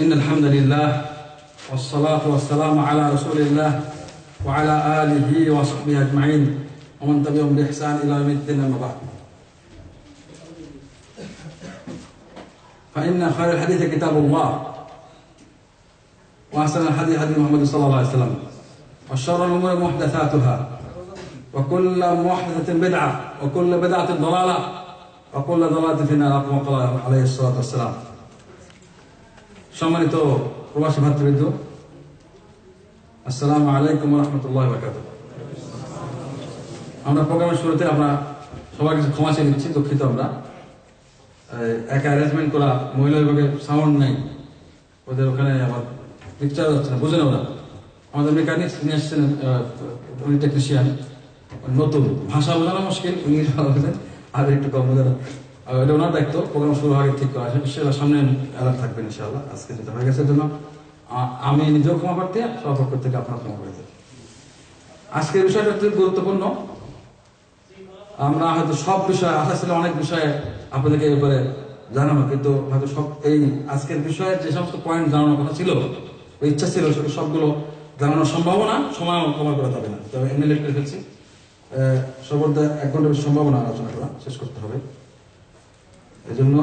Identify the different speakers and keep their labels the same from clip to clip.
Speaker 1: إن الحمد لله والصلاة والسلام على رسول الله وعلى آله وصحبه أجمعين ومن تبعهم بإحسان إلى يوم الدين أما بعد فإن خير الحديث كتاب الله وأحسن الحديث حديث محمد صلى الله عليه وسلم وشر الأمور محدثاتها وكل محدثة بدعة وكل بدعة ضلالة وكل ضلالة في النار كما قال عليه الصلاة والسلام সম্মানিত প্রবাসী ভাতৃবৃন্দ আসসালামু আলাইকুম ওয়া রাহমাতুল্লাহি ওয়া বারাকাতুহু। আমরা প্রোগ্রামের শুরুতে আমরা সবার কাছে ক্ষমা চেয়ে নিচ্ছি, দুঃখিত। আমরা একা অ্যারেঞ্জমেন্ট করা, মহিলা বিভাগে সাউন্ড নেই, ওদের ওখানে আবার পিকচার হচ্ছে না, বুঝে না ওরা। আমাদের মেকানিক্স নিয়ে আসছেন, উনি টেকনিশিয়ান, নতুন, ভাষা বোঝানো মুশকিল, ইংলিশ ভালো বোঝেন আর একটু কম বোঝানো। এটা ওনার দায়িত্ব, প্রোগ্রাম শুরু হওয়ার ঠিক করা আছে, ইনশাআল্লাহ সামনে অ্যালার্ট থাকবেন ইনশাআল্লাহ। আজকে যেটা হয়ে গেছে জন্য আমি নিজেও ক্ষমা করতে, সহপক্ষ থেকে আপনার ক্ষমা করে দেব। আজকের বিষয়টা একটু গুরুত্বপূর্ণ। আমরা হয়তো সব বিষয়ে আশা ছিল, অনেক বিষয়ে আপনাদেরকে এই ব্যাপারে জানানো, কিন্তু হয়তো সব এই আজকের বিষয়ে যে সমস্ত পয়েন্ট জানানোর কথা ছিল, ইচ্ছা ছিল, সেটা সবগুলো জানানোর সম্ভাবনা সময় কভার করা যাবে না। তবে এমনি লেট করে ফেলছি, সর্বদা 1 ঘন্টা বেশি সম্ভাবনা আলোচনা করা শেষ করতে হবে। এই জন্য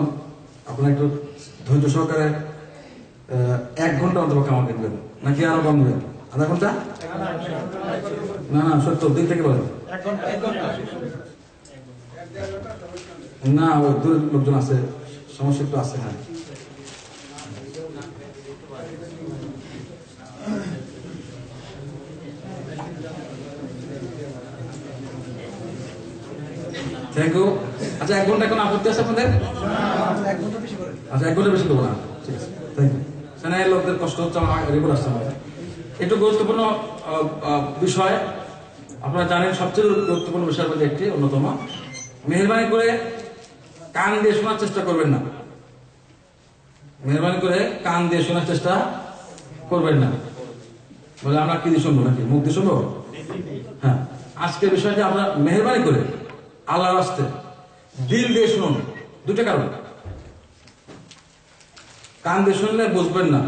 Speaker 1: আপনারা একটু ধৈর্য সহকারে 1 ঘন্টা অন্তপক্ষে আমাকে দেবেন, নাকি আরো কম দেবেন? আধা ঘন্টা? না না, সত্য দিক থেকে বলেন। না, ওই দূরের লোকজন আছে, সমস্যা একটু আছে। হ্যাঁ, থ্যাংক ইউ। আচ্ছা, 1 ঘন্টা এখন আপত্তি আছে আপনাদের? আচ্ছা, 1 ঘন্টা বেশি দেবো না, ঠিক আছে, থ্যাংক ইউ। সেনাইয়ের লোকদের কষ্ট হচ্ছে, আমার রিপোর্ট আসছে আমাদের। একটু গুরুত্বপূর্ণ বিষয়, আপনারা জানেন সবচেয়ে গুরুত্বপূর্ণ বিষয়ের মধ্যে একটি অন্যতম। মেহরবানি করে কান দিয়ে শোনার চেষ্টা করবেন না, মেহরবানি করে কান দিয়ে শোনার চেষ্টা করবেন না। বলে আমরা কি দিয়ে শুনবো, নাকি মুখ দিয়ে শুনবো? হ্যাঁ, আজকের বিষয়টা আমরা মেহরবানি করে আল্লাহর রাস্তে দিল দিয়ে শুনুন। 2টা কারণ। কান দিয়ে শুনলে বুঝবেন না,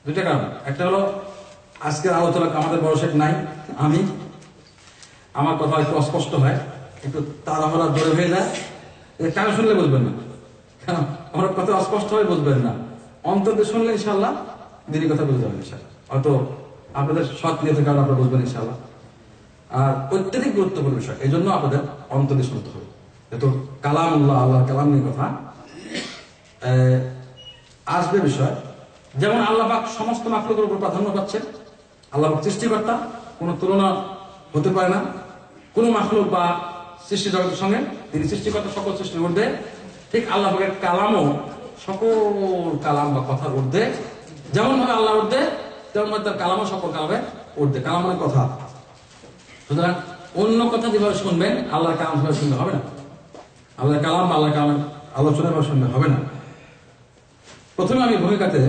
Speaker 1: 2টা কারণ। একটা হলো, আজকের আলোচনা আমাদের বড় শেখ নাই, আমি, আমার কথা একটু অস্পষ্ট হয়, একটু তাড়াহুড়া জোরে হয়ে যায়, কানে শুনলে বুঝবেন না। কেন? আমার কথা অস্পষ্ট হয়ে বুঝবেন না। অন্তর দিয়ে শুনলে ইনশাআল্লাহ দিনের কথা বুঝতে পারবেন ইনশাআল্লাহ। হয়তো আপনাদের সৎ নিয়ে কারণ আপনারা বুঝবেন ইনশাআল্লাহ। আর অত্যধিক গুরুত্বপূর্ণ বিষয়, এই জন্য আপনাদের অন্তর দিয়ে শুনতে হবে। যেহেতু কালামুল্লাহ, আল্লাহর কালাম নিয়ে কথা আসবে বিষয়। যেমন আল্লাহ পাক সমস্ত মাখলুকের উপর প্রাধান্য পাচ্ছেন। আল্লাহ পাক সৃষ্টিকর্তা, কোনো তুলনা হতে পারে না কোনো মাখলুক বা সৃষ্টি জগতের সঙ্গে। তিনি সৃষ্টিকর্তা সকল সৃষ্টির ঊর্ধ্বে। ঠিক আল্লাহ পাকের কালামও সকল কালাম বা কথার ঊর্ধ্বে। যেমন ভাবে আল্লাহ ঊর্ধ্বে, তেমন ভাবে তার কালামও সকল কালামের ঊর্ধ্বে। কালাম মানে কথা। সুতরাং অন্য কথা যেভাবে শুনবেন, আল্লাহর কালাম সেভাবে শুনলে হবে না। আল্লাহর কালাম বা আল্লাহর কালামের আলোচনা ভাবে শুনলে হবে না। প্রথমে আমি ভূমিকাতে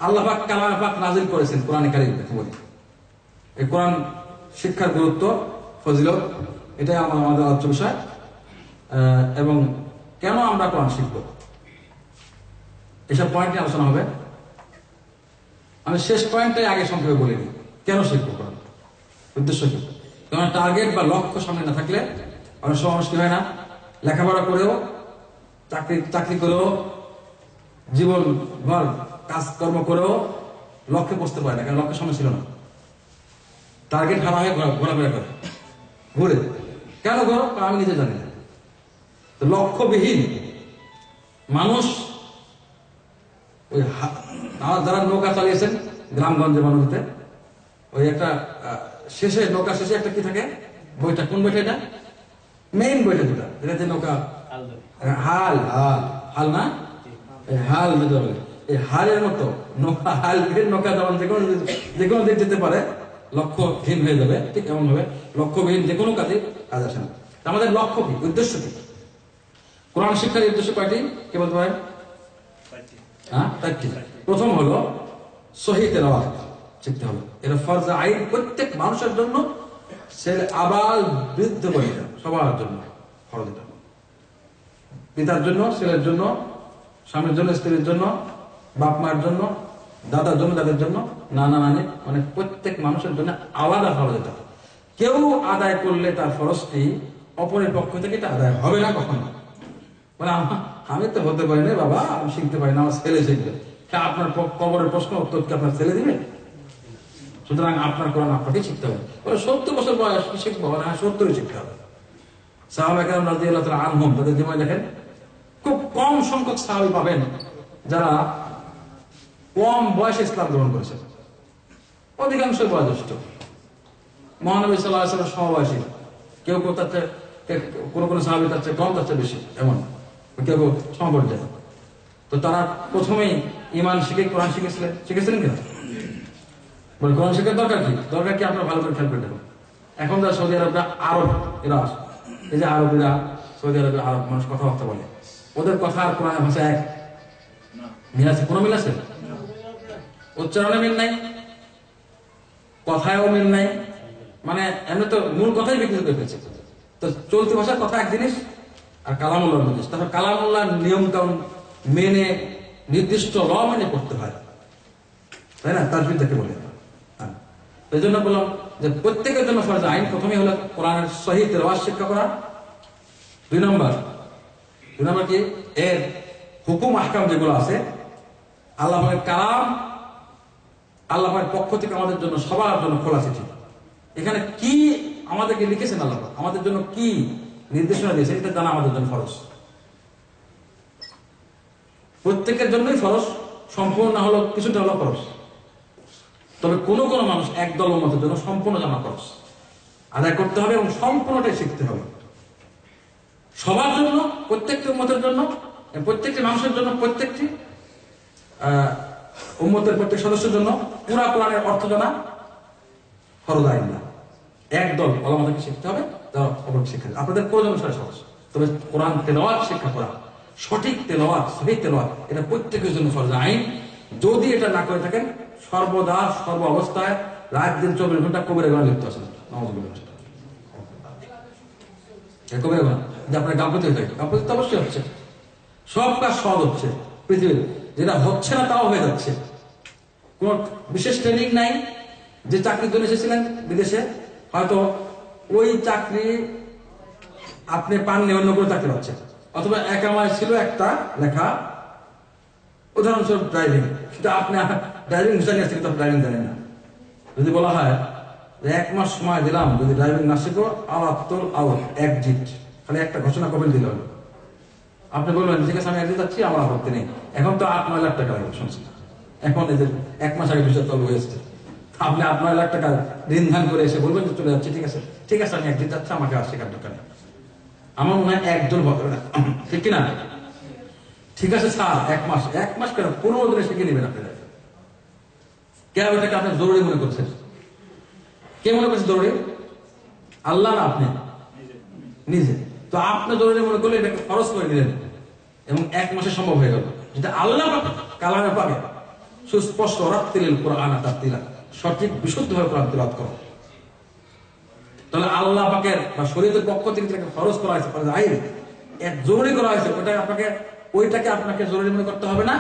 Speaker 1: আল্লাহ পাক কালামে পাক নাযিল করেছেন কোরআনে কারীম বলি। এই কোরআন শিক্ষার গুরুত্ব, ফজিলত, এটাই আমাদের আলোচ্য বিষয়। এবং কেন আমরা কোরআন শিখব, এসব পয়েন্টে আলোচনা হবে। আমি শেষ পয়েন্টটাই আগে সংক্ষেপে বলে দিই, কেন শিখবো কোরআন, উদ্দেশ্য কি। কারণ টার্গেট বা লক্ষ্য সামনে না থাকলে অনেক সময় মুশকিল হয় না। লেখাপড়া করেও, চাকরি করেও, জীবন ভর কাজকর্ম করেও লক্ষ্যে পৌঁছতে পারে না, কারণ লক্ষ্যের সামনে ছিল না। টার্গেট হারা হয়ে ঘোরাফেরা করে, ঘুরে। কেন ঘোরো? আমি নিজে জানি না। তো লক্ষ্যবিহীন মানুষ, ওই যারা নৌকা চালিয়েছেন গ্রামগঞ্জে মানুষতে, ওই একটা শেষে, নৌকা শেষে একটা কি থাকে, বইটা, কোন বইটা? এটা মেইন বইটা, যেটা যে নৌকা হাল, হাল না, হাল যেটা বলে, এই হালের মতো নৌকা, হালহীন নৌকা যেমন যে কোনো দিক যেতে পারে, লক্ষ্যহীন হয়ে যাবে। ঠিক এমন ভাবে লক্ষ্যবিহীন যে কোনো কাজে কাজ আসে না। আমাদের লক্ষ্য কি, উদ্দেশ্য কি? কোরআন শিক্ষার উদ্দেশ্য কয়টি কে বলতে পারেন? হ্যাঁ, 4টি। প্রথম হলো সহিহ তেলাওয়াত শিখতে হবে। এটা ফরজ আইন প্রত্যেক মানুষের জন্য, ছেলে আবাল বৃদ্ধ বনিতা সবার জন্য ফরজ। এটা পিতার জন্য, ছেলের জন্য, স্বামীর জন্য, স্ত্রীর জন্য, বাপ মায়ের জন্য, দাদার জন্য, দাদের জন্য, নানা নানি, মানে প্রত্যেক মানুষের জন্য আলাদা ফরজ এটা। কেউ আদায় করলে তার ফরজটি অপরের পক্ষ থেকে এটা আদায় হবে না কখনো। মানে আমি তো হতে পারি না বাবা, আমি শিখতে পারি না, আমার ছেলে শিখবে। আপনার কবরের প্রশ্ন উত্তর কি আপনার ছেলে দিবে? সুতরাং আপনার কোরআন আপনাকে শিখতে হবে। 70 বছর বয়স কি শিখবো? হ্যাঁ, 70 শিখতে হবে। সাহাবা কেরাম রাদিয়াল্লাহু তাআলা আনহুম, তাদের জীবনে দেখেন খুব কম সংখ্যক সাহাবী পাবেন যারা কম বয়সে ইসলাম গ্রহণ করেছে, অধিকাংশ বয়োজ্যেষ্ঠ। মহানবী সাল্লাল্লাহু আলাইহি ওয়াসাল্লাম সমবয়সী, কেউ কেউ তার চেয়ে, কোন সাহাবী তার চেয়ে কম, তার চেয়ে বেশি, এমন কেউ কেউ সমপর্যায়ে। তো তারা প্রথমেই ঈমান শিখে কোরআন শিখেছিলেন কিনা? বলে কোরআন শেখার দরকার কি? দরকার কি আপনারা ভালো করে খেয়াল করে দেখুন। এখন যারা সৌদি আরবরা, আরব এরা, এই যে আরবীরা, সৌদি আরবে আরব মানুষ কথাবার্তা বলে, ওদের কথা আর কোরআনের ভাষা এক মিল আছে? কোনো মিল আছে? উচ্চারণে মিল নাই, কথায়ও মিল নাই, মানে এমনি তো মূল কথাই বিকৃত করে ফেলছে। তো চলতি ভাষার কথা এক জিনিস, আর কালামুল্লাহর জিনিস। তারপর কালামুল্লাহর নিয়ম কানুন মেনে, নির্দিষ্ট ল মেনে করতে হয়, তাই না? তাজবিদ তাকে বলে। এই জন্য বললাম যে প্রত্যেকের জন্য ফরজ আইন প্রথমে হলো কোরআনের সহিহ তেলাওয়াত শিক্ষা করা। 2 নম্বর কি? এর হুকুম আহকাম যেগুলো আছে, আল্লাহ পাকের কালাম, আল্লাহ পাকের পক্ষ থেকে আমাদের জন্য, সবার জন্য খোলা চিঠি। এখানে কি আমাদেরকে লিখেছেন আল্লাহ পাক, আমাদের জন্য কি নির্দেশনা দিয়েছে, এটা জানা আমাদের জন্য ফরজ। প্রত্যেকের জন্যই ফরজ, সম্পূর্ণ না হলো কিছুটা হলো ফরজ। তবে কোন কোন মানুষ একদল উম্মতের জন্য সম্পূর্ণ জানা ফরজ আদায় করতে হবে এবং সম্পূর্ণটাই শিখতে হবে। সবার জন্য, প্রত্যেকটি উম্মতের জন্য, প্রত্যেকটি মানুষের জন্য, প্রত্যেকটি উম্মতের প্রত্যেক সদস্যের জন্য পুরা কোরআনের অর্থ জানা ফরজ আইন না। একদল ওলামাদেরকে শিখতে হবে, যারা অপরকে শিক্ষা দেবে। আপনাদের প্রয়োজন অনুসারে সহজ। তবে কোরআন তেলাওয়াত শিক্ষা করা, সঠিক তেলাওয়াত, সহিহ তেলাওয়াত, এটা প্রত্যেকের জন্য ফরজ আইন। যদি এটা না করে থাকেন, সর্বদা সর্ব অবস্থায় রাত দিন 24 ঘন্টা কবিরা গুনাহ লিপ্ত আছেন। কবিরা গুনাহ যে আপনার গাম্পতি হয়ে থাকে, গাম্পতি তো অবশ্যই হচ্ছে, সব কাজ সহজ হচ্ছে পৃথিবীর, যেটা হচ্ছে না তাও হয়ে যাচ্ছে। কোন বিশেষ ট্রেনিং নাই। যে চাকরির জন্য এসেছিলেন বিদেশে, হয়তো ওই চাকরি আপনি পাননি, অন্য কোনো চাকরি পাচ্ছেন। অথবা একামায় ছিল একটা লেখা, উদাহরণস্বরূপ ড্রাইভিং, কিন্তু আপনি ড্রাইভিং জানেন কিন্তু ড্রাইভিং জানেন না। যদি বলা হয় যে 1 মাস সময় দিলাম, যদি ড্রাইভিং না শিখো, আওয়াত্তল আউট একজিট, খালি একটা ঘোষণা কবিল দিল, আপনি বলবেন ঠিক আছে আমি একদিন যাচ্ছি, আমার আপত্তি নেই। এখন তো 8-9 লাখ টাকা লাগবে, শুনছি এখন এই যে 1 মাস আগে বিষয় চালু হয়েছে, আপনি 8-9 লাখ টাকা ঋণ ধান করে এসে বলবেন যে চলে যাচ্ছি, ঠিক আছে আমি একদিন যাচ্ছি, আমাকে আর শেখার দরকার নেই। আমার মনে হয় একজন বলবে না, ঠিক কিনা? ঠিক আছে স্যার, 1 মাস কেন, 15 দিনে শিখে নেবেন আপনি। কেন এটাকে আপনি জরুরি মনে করছেন? কে মনে করছে জরুরি? আল্লাহ না আপনি নিজে? তো আপনি জরুরি মনে করলে এটাকে খরচ করে নিলেন এবং 1 মাসে সম্ভব হয়ে গেল। যেটা আল্লাহ কালামে পাবে সুস্পষ্ট, রাত্তিলিল কোরআন তারতিলা, সঠিক বিশুদ্ধভাবে কোরআন তেলাওয়াত করো। তাহলে আল্লাহ পাকের বা শরীয়তের পক্ষ থেকে যেটাকে খরচ করা হয়েছে, আইন জরুরি করা হয়েছে, ওইটাকে আপনাকে জরুরি মনে করতে হবে না।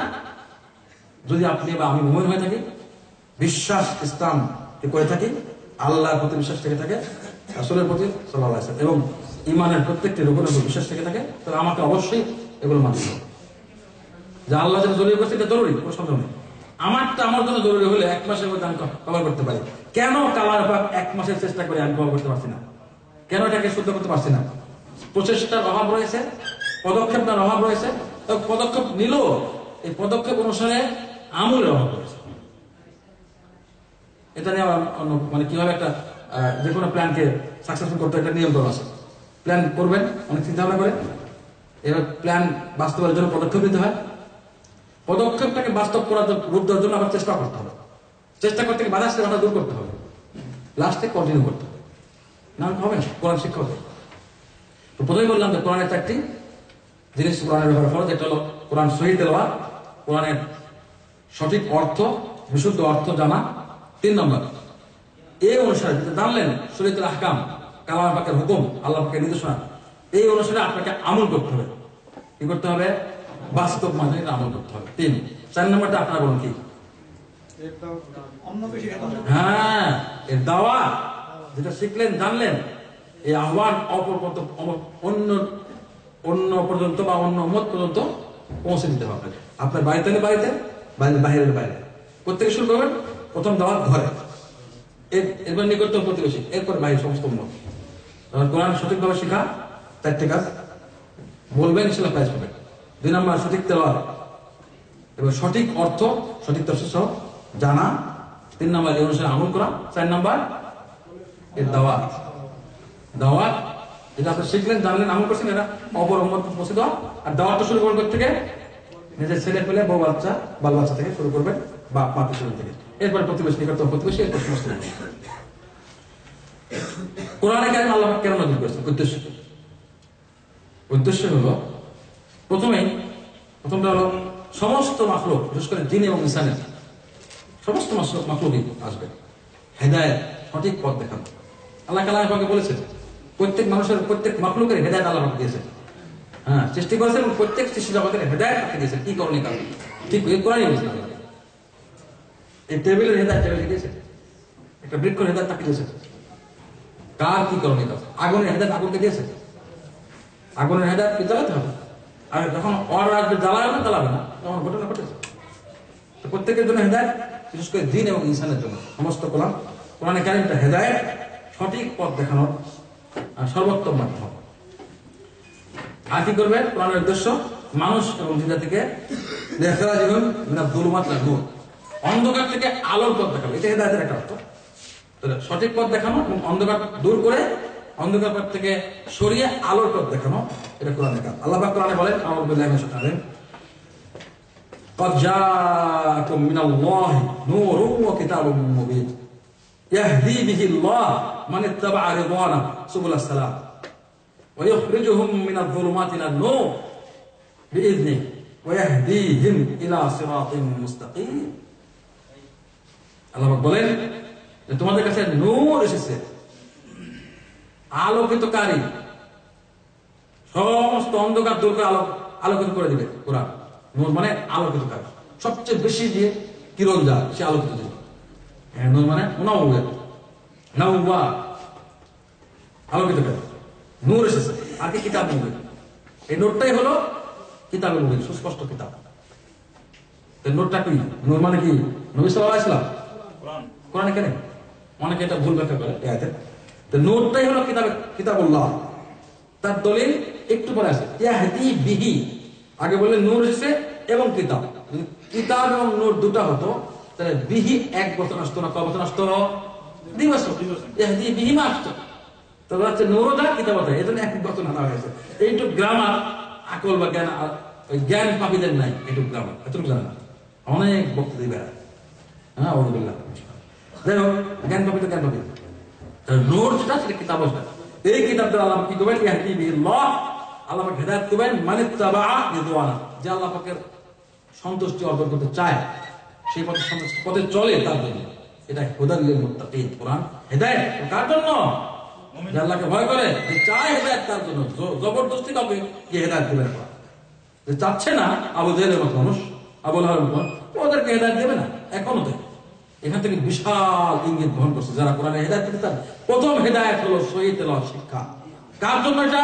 Speaker 1: যদি আপনি বা আমি মুমিন হয়ে থাকি, বিশ্বাস ইসলাম করে থাকি, আল্লাহর প্রতি বিশ্বাস থেকে থাকে, রাসূলের প্রতি সাল্লাল্লাহু আলাইহি ওয়াসাল্লাম এবং ঈমানের প্রত্যেকটি রূপের উপর বিশ্বাস থেকে থাকে, তাহলে আমাকে অবশ্যই এগুলো মানতে হবে। যে আল্লাহ যেটা জরুরি করছে এটা জরুরি, কোনো সন্দেহ নেই। আমারটা আমার জন্য জরুরি হলে 1 মাসের মধ্যে আমি কভার করতে পারি। কেন কালার পাক 1 মাসের চেষ্টা করে আমি কভার করতে পারছি না? কেন এটাকে শুদ্ধ করতে পারছি না? প্রচেষ্টার অভাব রয়েছে, পদক্ষেপ নেওয়ার অভাব রয়েছে। পদক্ষেপ নিল, এই পদক্ষেপ অনুসারে আমলের অভাব রয়েছে। এটা নিয়ে মানে কিভাবে একটা যে কোনো প্ল্যানকে সাকসেসফুল করতে একটা নিয়ন্ত্রণ আছে। প্ল্যান করবেন অনেক চিন্তা ভাবনা করে, এবার প্ল্যান বাস্তবের জন্য পদক্ষেপ নিতে হয়। পদক্ষেপটাকে বাস্তব করার রূপ দেওয়ার জন্য আবার চেষ্টা করতে হবে। চেষ্টা করতে গিয়ে বাধা আসলে বাধা দূর করতে হবে, লাস্টে কন্টিনিউ করতে হবে, না হবে না। কোরআন শিক্ষা হবে। তো প্রথমেই বললাম যে কোরআনের 4টি জিনিস কোরআনের ব্যাপারে ফরজ। একটা হলো কোরআন সহিহ তেলাওয়াত, কোরআনের সঠিক অর্থ, বিশুদ্ধ অর্থ জানা। 3 নম্বর, এই অনুসারে যেটা জানলেন শরীয়তের আহকাম, কালাম পাকের হুকুম, আল্লাহ পাকের নির্দেশনা, এই অনুসারে আপনাকে আমল করতে হবে। কি করতে হবে? বাস্তব মানে আমল করতে হবে। 3 4 নম্বরটা আপনারা বলুন কি? হ্যাঁ, এর দাওয়া, যেটা শিখলেন জানলেন, এই আহ্বান অন্য পর্যন্ত বা অন্য উম্মত পর্যন্ত পৌঁছে দিতে হবে আপনাকে। আপনার বাড়িতে বাড়িতে, বাইরের বাইরে, প্রত্যেকে শুরু করবেন প্রথম দাওয়াত ঘরে, এরপর নিকটতম প্রতিবেশী, এরপর বাইরে সমস্ত উম্মত। কোরআন সঠিকভাবে শেখা, 4টে কাজ বলবেন, ইনশাআল্লাহ প্রাইজ পাবেন। 2 নম্বর সঠিক তেলাওয়াত এবং সঠিক অর্থ, সঠিক তফসির সহ জানা। 3 নম্বর এই অনুসারে আমল করা। 4 নম্বর এর দাওয়াত। দাওয়াত যেটা আপনি শিখলেন, জানলেন, আমল করছেন, এটা অপর উম্মত পৌঁছে দেওয়া। আর দাওয়াতটা শুরু করবেন থেকে নিজের ছেলে পেলে, বউ বাচ্চা, বাল বাচ্চা থেকে শুরু করবেন, বাপ মা পিছন থেকে, এরপর প্রতিবেশী, নিকটতম প্রতিবেশী, এরপর সমস্ত। কোরআনে কারিম আল্লাহ কেন নাযিল করেছেন? উদ্দেশ্য হলো প্রথমটা হলো সমস্ত মাখলুক, বিশেষ করে জিন এবং ইনসানের সমস্ত মাখলুকই আসবে হেদায়েত, সঠিক পথ দেখানো। আল্লাহ কালাম আমাকে বলেছেন প্রত্যেক মানুষের, প্রত্যেক মাখলুকের হেদায়েত আল্লাহ আমাকে দিয়েছেন। হ্যাঁ, সৃষ্টি করেছেন এবং প্রত্যেক সৃষ্টি জগতের হেদায়েত আমাকে দিয়েছেন। কি করণীয় কারণ ঠিক কোরআনই বলেছেন। এই টেবিলের হেদায়েত টেবিলকে দিয়েছেন, একটা বৃক্ষের হেদায়েত তাকে দিয়েছেন। কার কি করণীয় কাজ? আগুনের হেদায়েত আগুনকে দিয়েছে, আগুনের হেদায়েত কি জ্বালাতে হবে, আর যখন অর্ডার আসবে জ্বালাবে না, তখন ঘটনা ঘটেছে। তো প্রত্যেকের জন্য হেদায়েত, বিশেষ করে দ্বীন এবং ইনসানের জন্য সমস্ত কোরআনে কারিমটা হেদায়েত, সঠিক পথ দেখানোর সর্বোত্তম মাধ্যম। আর কি করবে কোরআনের উদ্দেশ্য? মানুষ এবং জিন জাতিকে অন্ধকার থেকে আলোর পথ দেখাবে, এটা হেদায়েতের একটা অর্থ। সঠিক পথ দেখানো এবং অন্ধকার দূর করে, অন্ধকার পথ থেকে সরিয়ে আলোর পথ দেখানো, এটা কোরআনের কাজ। আল্লাহ পাক কোরআনে বলেন, আউযু বিল্লাহি মিনাশ শাইতানির রাজিম, قد جاءكم من الله نور وكتاب مبين يهدي به الله من اتبع رضوانه سبل السلام ويخرجهم من الظلمات إلى النور بإذنه ويهديهم إلى صراط مستقيم। আল্লাহ পাক বলেন যে তোমাদের কাছে নূর এসেছে, আলোকিতকারী, সমস্ত অন্ধকার দূর করে আলোকিত করে দিবে। কোরআন নূর মানে আলোকিতকারী, সবচেয়ে বেশি দিয়ে কিরণ যায় সে আলোকিত দিবে। নূর মানে আলোকিতকারী, নূর এসেছে। আর কি? কিতাব মুবিন। এই নূরটাই হলো কিতাবে মুবিন, সুস্পষ্ট কিতাব। নূরটা কি? নূর মানে কি? নবী সাল্লাল্লাহু আলাইহি ওয়াসাল্লাম, কোরআনে কেন অনেকে এটা ভুল ব্যাখ্যা করে। নূরটাই হলো কিতাবুল্লাহ। তার দলিল একটু পরে আছে, ইয়াহদি বিহি। আগে বললে নূর এসেছে এবং কিতাব, কিতাব এবং নূর দুটা হতো, তাহলে বিহি 1 বছর আসতো না, কয় বছর আসতো? 2 বছর। ইয়াহদি বিহি মা আসতো, তবে হচ্ছে নূরটা কিতাবটা, এই জন্য 1 বছর আনা হয়েছে। এইটুক গ্রামার আকল বা জ্ঞান, ওই জ্ঞান পাপীদের নাই, এইটুক গ্রামার, এতটুকু জানে না, অনেক বক্তৃতা বেড়ায়। হ্যাঁ, আলহামদুলিল্লাহ। যাই হোক, জ্ঞান পাপী তো জ্ঞান পাপী। নূর যেটা সেটা কিতাব আসবে। এই কিতাবটা আল্লাহ কি করবেন? ইয়াহদি বিহিল্লাহ, আল্লাহ পাক হেদায়েত দিবেন মানিত্তাবা রিদওয়ানা, যে আল্লাহ পাকের সন্তুষ্টি অর্জন করতে চায়, সেই পথে চলে, তার জন্য। এটা হুদাল লিল মুত্তাকিন। কোরআন হেদায়েত কার জন্য? যে আল্লাহকে ভয় করে, যে চায় হেদায়েত তার জন্য। জবরদস্তি কাউকে কি হেদায়েত দিবেন না। যে চাচ্ছে না, আবু জেহেলের মতো মানুষ, আবু লাহাবের মতো, ওদেরকে হেদায়েত দেবে না এখনো থেকে। এখান থেকে বিশাল ইঙ্গিত বহন করছে যারা কোরআনে হেদায়েত পেতে চান। প্রথম হেদায়েত হলো সহিহ তেলাওয়াত শিক্ষা। কার জন্য এটা?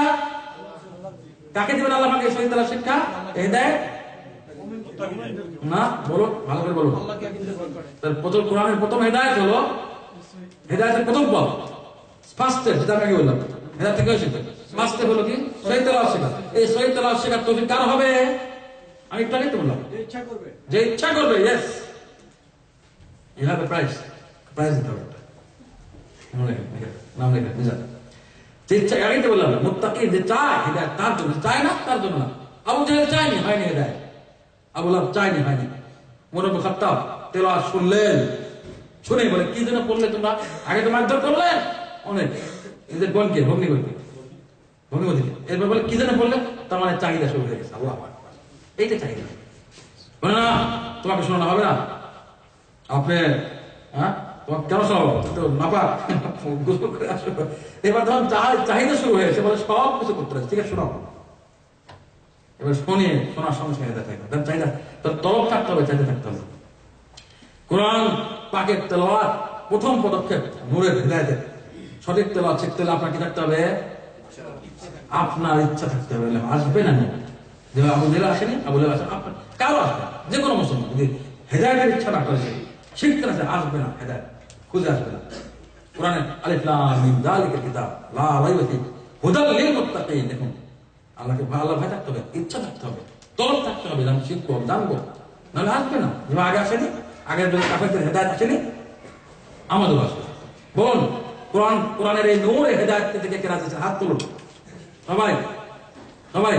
Speaker 1: কাকে দিবেন আল্লাহ পাক সহিহ তেলাওয়াত শিক্ষা? হেদায়েত না, বলো ভালো করে বলো। তার প্রথম কোরআনের প্রথম হেদায়েত হলো, হেদায়েতের প্রথম পথ, ফার্স্ট স্টেপ, যেটা আমি আগে বললাম, হেদায়েত থেকে শিখবে। ফার্স্ট স্টেপ হলো কি? সহিহ তেলাওয়াত শেখা। এই সহিহ তেলাওয়াত শেখার তৌফিক কার হবে? আমি একটু আগেই তো বললাম, যে ইচ্ছা করবে। Yes, you have a prize দিতে হবে, নাম লেখা নিজের। যে ইচ্ছা, আগেই তো বললাম, মুত্তাকি যে চায় হেদায়েত তার জন্য, চায় না তার জন্য না। আবু জেহেল চায়নি, হয়নি হেদায়েত। আবু লাহাব চায়নি, হয়নি। ওমর ইবনে খাত্তাব তেলাওয়াত শুনলেন, শুনে বলে কি জন্য পড়লে তোমরা? আগে তো মারধর করলেন অনেক, নিজের বোনকে, ভগ্নিপতিকে। এরপর বলে কি জন্য পড়লে? তার মানে চাহিদা শুরু হয়ে গেছে। আল্লাহু আকবার, এইটা চাহিদা। বলে না, তোমাকে শোনানো হবে না, আপনি তোমাকে কেন শোনাবো, নাপাক, গোসল করে আসো। এবার তখন চাহিদা শুরু হয়েছে, বলে সব কিছু করতে হবে, ঠিক আছে শোনাও। এবার শোনার সঙ্গে সঙ্গে হেদায়েত থাকবে, তার চাহিদা, তার তলব থাকতে হবে, চাহিদা থাকতে হবে। কোরআন পাকের তেলাওয়াত প্রথম পদক্ষেপ নূরের হেদায়েতের। সঠিক তেলাওয়াত শিখতে হলে আপনার কি থাকতে হবে? আপনার ইচ্ছা থাকতে হবে। আসবে না যে আবু জেলা আসেনি, আবু জেলা আসে, আপনার কারো আসবে না। যে কোনো মুসলমান যদি হেদায়েতের ইচ্ছা না করে শিখতে না, আসবে না, হেদায়েত খুঁজে আসবে না। কোরআনের আলিফ লাম মিম যালিকাল কিতাব লা রাইবা ফীহি হুদাল লিল মুত্তাকিন। দেখুন, আল্লাহকে আল্লাহ ভয় থাকতে হবে, ইচ্ছা থাকতে হবে, তলব থাকতে হবে, আমি শিখবো, জানবো, নাহলে আসবে না। যেমন আগে আসেনি, আগের কাফেরদের হেদায়েত আসেনি, আমাদের আসবে। বলুন, কোরআনের এই নূরে হেদায়েত থেকে কে রাজি আছে? হাত তুলুন সবাই, সবাই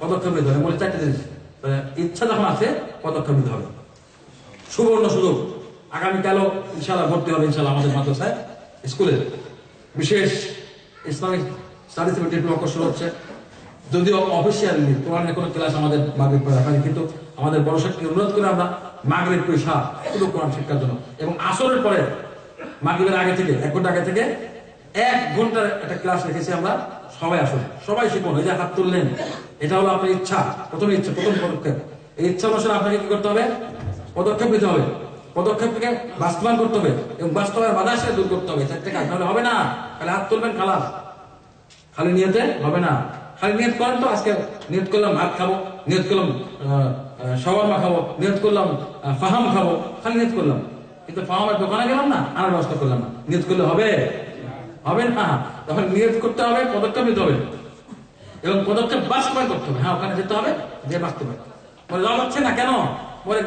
Speaker 1: পদক্ষেপ নিতে হবে। বলে চারটে জিনিস, ইচ্ছা যখন আছে পদক্ষেপ নিতে হবে। সুবর্ণ সুযোগ, আগামীকালও ইনশাআল্লাহ ভর্তি হবে ইনশাআল্লাহ আমাদের মাদ্রাসায় স্কুলে বিশেষ ইসলামিক স্টাডিজ ডিপ্লোমা কোর্স শুরু হচ্ছে। যদিও অফিসিয়ালি কোরআনের কোনো ক্লাস আমাদের মাগরিব পরে রাখা, কিন্তু আমাদের বড় সাহেবকে অনুরোধ করে আমরা মাগরিব পয়সা শুধু কোরআন শিক্ষার জন্য, এবং আসরের পরে মাগরিবের আগে থেকে 1 ঘন্টা আগে থেকে 1 ঘন্টার একটা ক্লাস রেখেছি আমরা। সবাই আসুন, সবাই শিখুন। এই যে হাত তুললেন, এটা হলো আপনার ইচ্ছা, প্রথম ইচ্ছা, প্রথম পদক্ষেপ। এই ইচ্ছা অনুসারে আপনাকে কি করতে হবে? পদক্ষেপ নিতে হবে, পদক্ষেপকে বাস্তবায়ন করতে হবে, এবং বাস্তবায়নের বাধা সে দূর করতে হবে। 4টে কাজ, নাহলে হবে না। খালি হাত তুলবেন, খালাস, খালি নিয়তে হবে না। খালি নিয়ত করেন তো, আজকে নিয়ত করলাম ভাত খাবো, নিয়ত করলাম শাওয়ারমা খাবো, নিয়ত করলাম ফাহাম খাবো, খালি নিয়ত করলাম, কিন্তু ফাহামের দোকানে গেলাম না, আনার ব্যবস্থা করলাম না। নিয়ত করলে হবে? হবে না। তখন নিয়ত করতে হবে, পদক্ষেপ নিতে হবে, এবং পদক্ষেপ বাস্তবায়ন করতে হবে। হ্যাঁ, ওখানে যেতে হবে, যে বাস্তবায়ন। বলে যাওয়া যাচ্ছে না কেন? বলে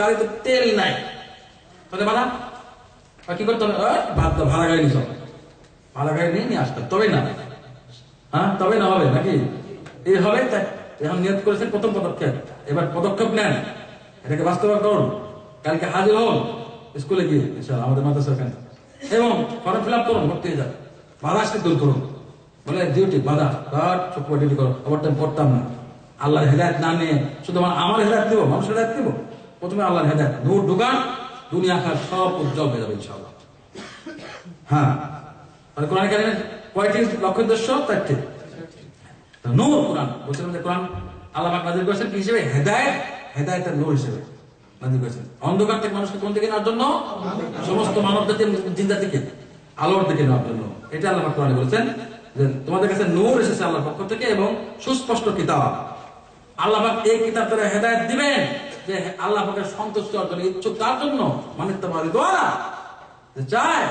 Speaker 1: গাড়িতে তেল নাই। তাহলে বাধা কি করতে হবে? ভাড়া গাড়ি নিতে হবে, ভাড়া গাড়ি নিয়ে আসতে হবে, তবে না। হ্যাঁ, তবে না হবে নাকি? এই হবে। এখন নিয়ত করেছেন, প্রথম পদক্ষেপ। এবার পদক্ষেপ নেন, এটাকে বাস্তবায়ন করুন। কালকে হাজির হন স্কুলে গিয়ে ইনশাআল্লাহ আমাদের মাদ্রাসার ওখানে, এবং ফর্ম ফিল আপ করুন, ভর্তি হয়ে যান। বাধা আসতে দূর করুন। বলে ডিউটি বাধা, চুপ করে ডিউটি করো, ওভারটাইম করতাম না। আল্লাহর হেদায়েত না নিয়ে শুধু আমার হেদায়েত দিব, মানুষের হেদায়েত দিব? প্রথমে আল্লাহর হেদায়েত, নূর ঢুকান, দুনিয়া আখিরাত সব উজ্জ্বল হয়ে যাবে ইনশাআল্লাহ। হ্যাঁ, তাহলে কোরআন কারিমের কয়টি লক্ষ্য উদ্দেশ্য? 4টে। নূর কোরআন, বলছিলাম যে কোরআন আল্লাহ পাক নাযিল করেছেন কি হিসেবে? হেদায়েত, হেদায়েতের নূর হিসেবে নাযিল করেছেন। অন্ধকার থেকে মানুষকে কোন দিকে নেওয়ার জন্য? সমস্ত মানব জাতি, জিন জাতিকে আলোর দিকে নেওয়ার জন্য। এটা আল্লাহ পাক কোরআনে বলেছেন যে তোমাদের কাছে নূর এসেছে আল্লাহর পক্ষ থেকে, এবং সুস্পষ্ট কিতাব। আল্লাহ পাক এই কিতাব দ্বারা হেদায়েত দিবেন যে আল্লাহ পাকের সন্তুষ্টি অর্জনে ইচ্ছুক তার জন্য, মানে তোমার দোয়া চায়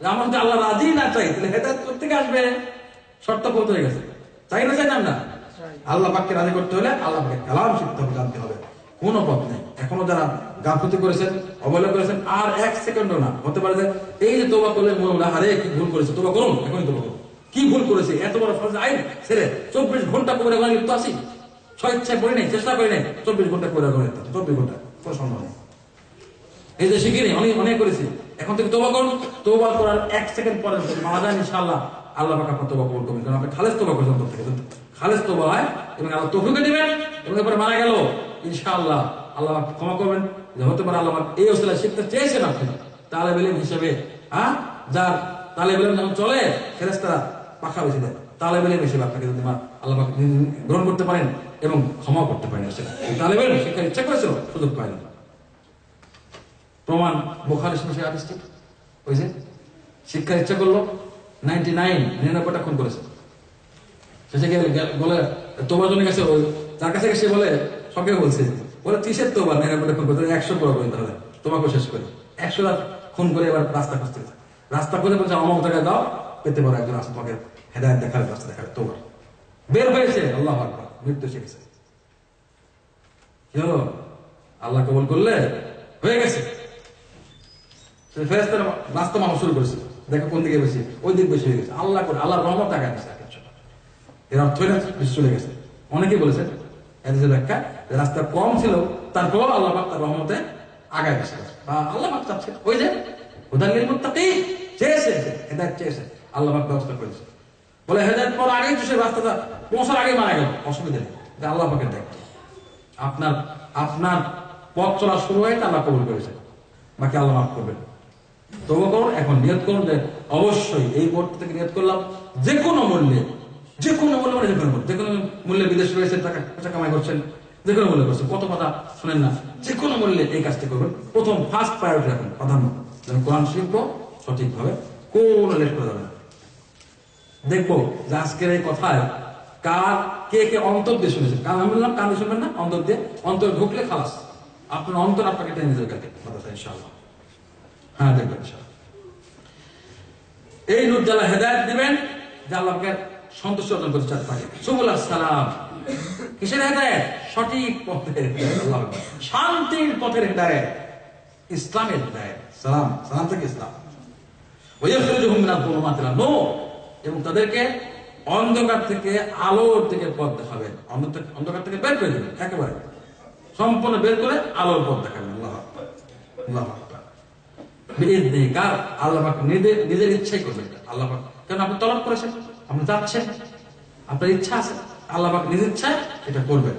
Speaker 1: যে আমরা যদি আল্লাহ রাজি না চাই, তাহলে হেদায়েত কোথেকে আসবে? শর্ত পূরণ হয়ে গেছে। চাই না, চাই না আমরা? আল্লাহ পাককে রাজি করতে হলে আল্লাহ পাকের কালাম শিখতে হবে, জানতে হবে। কোনো পথ নেই। এখনো যারা গাফলতি করেছেন, অবহেলা করেছেন, আর 1 সেকেন্ডও না হতে পারে যে এই যে তোবা করলেন, মনে হলো আরে কি ভুল করেছে, তোবা করুন, এখনই তোবা করুন। কি ভুল করেছে? এত বড় ফরজ আইন ছেড়ে 24 ঘন্টা করে ওখানে লিপ্ত আছি, স্বেচ্ছায় পড়ি নাই, চেষ্টা করি নাই, 24 ঘন্টা করে ওখানে 24 ঘন্টা কোনো সম্ভব নেই। এই যে শিখিনি, অনেক করেছি, এখন থেকে তোবা করুন। তোবা করার 1 সেকেন্ড পরে মারা যান, ইনশাআল্লাহ আল্লাহ পাক আপনার তোবা কবুল করবেন, কারণ আপনি খালেস তোবা করেছেন অন্তর থেকে। খালেস তোবা হয়, এবং আল্লাহ তৌফিক দিবেন, এবং এরপরে মারা গেল ইনশাআল্লাহ আল্লাহ ক্ষমা করবেন। যে হতে পারে আল্লাহ এই অবস্থায় শিখতে চেয়েছেন আপনি তালেব ইলম হিসেবে, হ্যাঁ, যার তালেব ইলম যখন চলে ফেরেশতারা পাখা বেশি দেয়, তালেব ইলম হিসেবে আপনাকে যদি আল্লাহ পাক গ্রহণ করতে পারেন এবং ক্ষমা করতে পারেন। তালেব ইলম শিক্ষার ইচ্ছা করেছিল, সুযোগ পায়নি। প্রমাণ বুখারী শরীফের হাদিসটি, ওই যে শিক্ষার ইচ্ছা করলো, 99 খুন করেছে, শেষে বলে তোবার জন্য গেছে, যার কাছে সে বলে সঙ্গে বলছে, বলে 30 তোবার 99 খুন করতে 100 বড় করে তাহলে তোমাকে শেষ করে 100 খুন করে এবার রাস্তা খুঁজতে, রাস্তা খুঁজে বলছে আমার জায়গায় দাও, পেতে পারো একজন আসতে, তোমাকে হেদায়েত দেখাবে, রাস্তা দেখাবে। তোবার বের হয়েছে, আল্লাহু আকবার, মৃত্যু শিখেছে। কি হলো? আল্লাহ কবুল করলে হয়ে গেছে। ফেরেশতারা রাস্তা মাপা শুরু করেছে, দেখো কোন দিকে বেশি, ওই দিক বেশি হয়ে গেছে। আল্লাহ করে আল্লাহর রহমত দেখা গেছে, এর অর্থ বেশি চলে গেছে। অনেকেই বলেছেন ব্যাখ্যা, রাস্তা কম ছিল, তারপর আল্লাহ পাক তার রহমতে আগায় গেছে, বা আল্লাহ পাক চাচ্ছে, ওই যে হুদাল লিল মুত্তাকিন চেয়েছে, হেদায়েত চেয়েছে, আল্লাহ পাক ব্যবস্থা করেছে। বলে হেদায়েত পর আগেই তো সে রাস্তাটা পৌঁছার আগে মারা গেল, অসুবিধা নেই, আল্লাহ পাকের দায়িত্ব। আপনার পথ চলা শুরু হয়েছে, আল্লাহ কবুল করেছে, বাকি আল্লাহ মাফ করবেন। তওবা করুন, এখন নিয়ত করুন যে অবশ্যই এই মুহূর্ত থেকে নিয়ত করলাম যে কোনো মূল্যে যে কোনো মূল্য মানে যে কোনো মূল্যে বিদেশে রয়েছে, টাকা কামাই করছেন, যে কোনো মূল্যে করছেন, কত কথা শোনেন না, যে কোনো মূল্যে এই কাজটি করবেন। প্রথম ফার্স্ট প্রায়োরিটি রাখুন, প্রাধান্য যেন কোরআন শিখব সঠিকভাবে, কোনো লেট করে যাবে না। দেখবো যে আজকের এই কথায় কে কে অন্তর দিয়ে শুনেছেন। কান আমি বললাম কানে শুনবেন না, অন্তর দিয়ে, অন্তর ঢুকলে খালাস, আপনার অন্তর আপনাকে টেনে দিতে কাটে ইনশাআল্লাহ। হ্যাঁ দেখবেন ইনশাআল্লাহ। এই নূর জ্বালা হেদায়েত দিবেন যে আল্লাহকে সন্তুষ্ট অর্জন করতে চান থাকে। সুবুল সালাম কিসের হেদায়েত? সঠিক পথের হেদায়েত, আল্লাহ শান্তির পথের হেদায়েত, ইসলামের হেদায়েত। সালাম, সালাম থেকে ইসলাম। ওয়াইখরিজুহুম মিনাল যুলুমাতি ইলান নূর, এবং তাদেরকে অন্ধকার থেকে আলোর থেকে পথ দেখাবেন। অন্ধকার থেকে বের করে দেবেন, একেবারে সম্পূর্ণ বের করে আলোর পথ দেখাবেন। আল্লাহ আকবার, আল্লাহ আকবার। কার? আল্লাহ পাক নিজের ইচ্ছাই করবেন। আল্লাহ পাক কেন আপনি তলব করেছেন, আপনি চাচ্ছেন, আপনার ইচ্ছা আছে, আল্লাহ পাক নিজের ইচ্ছায় এটা করবেন।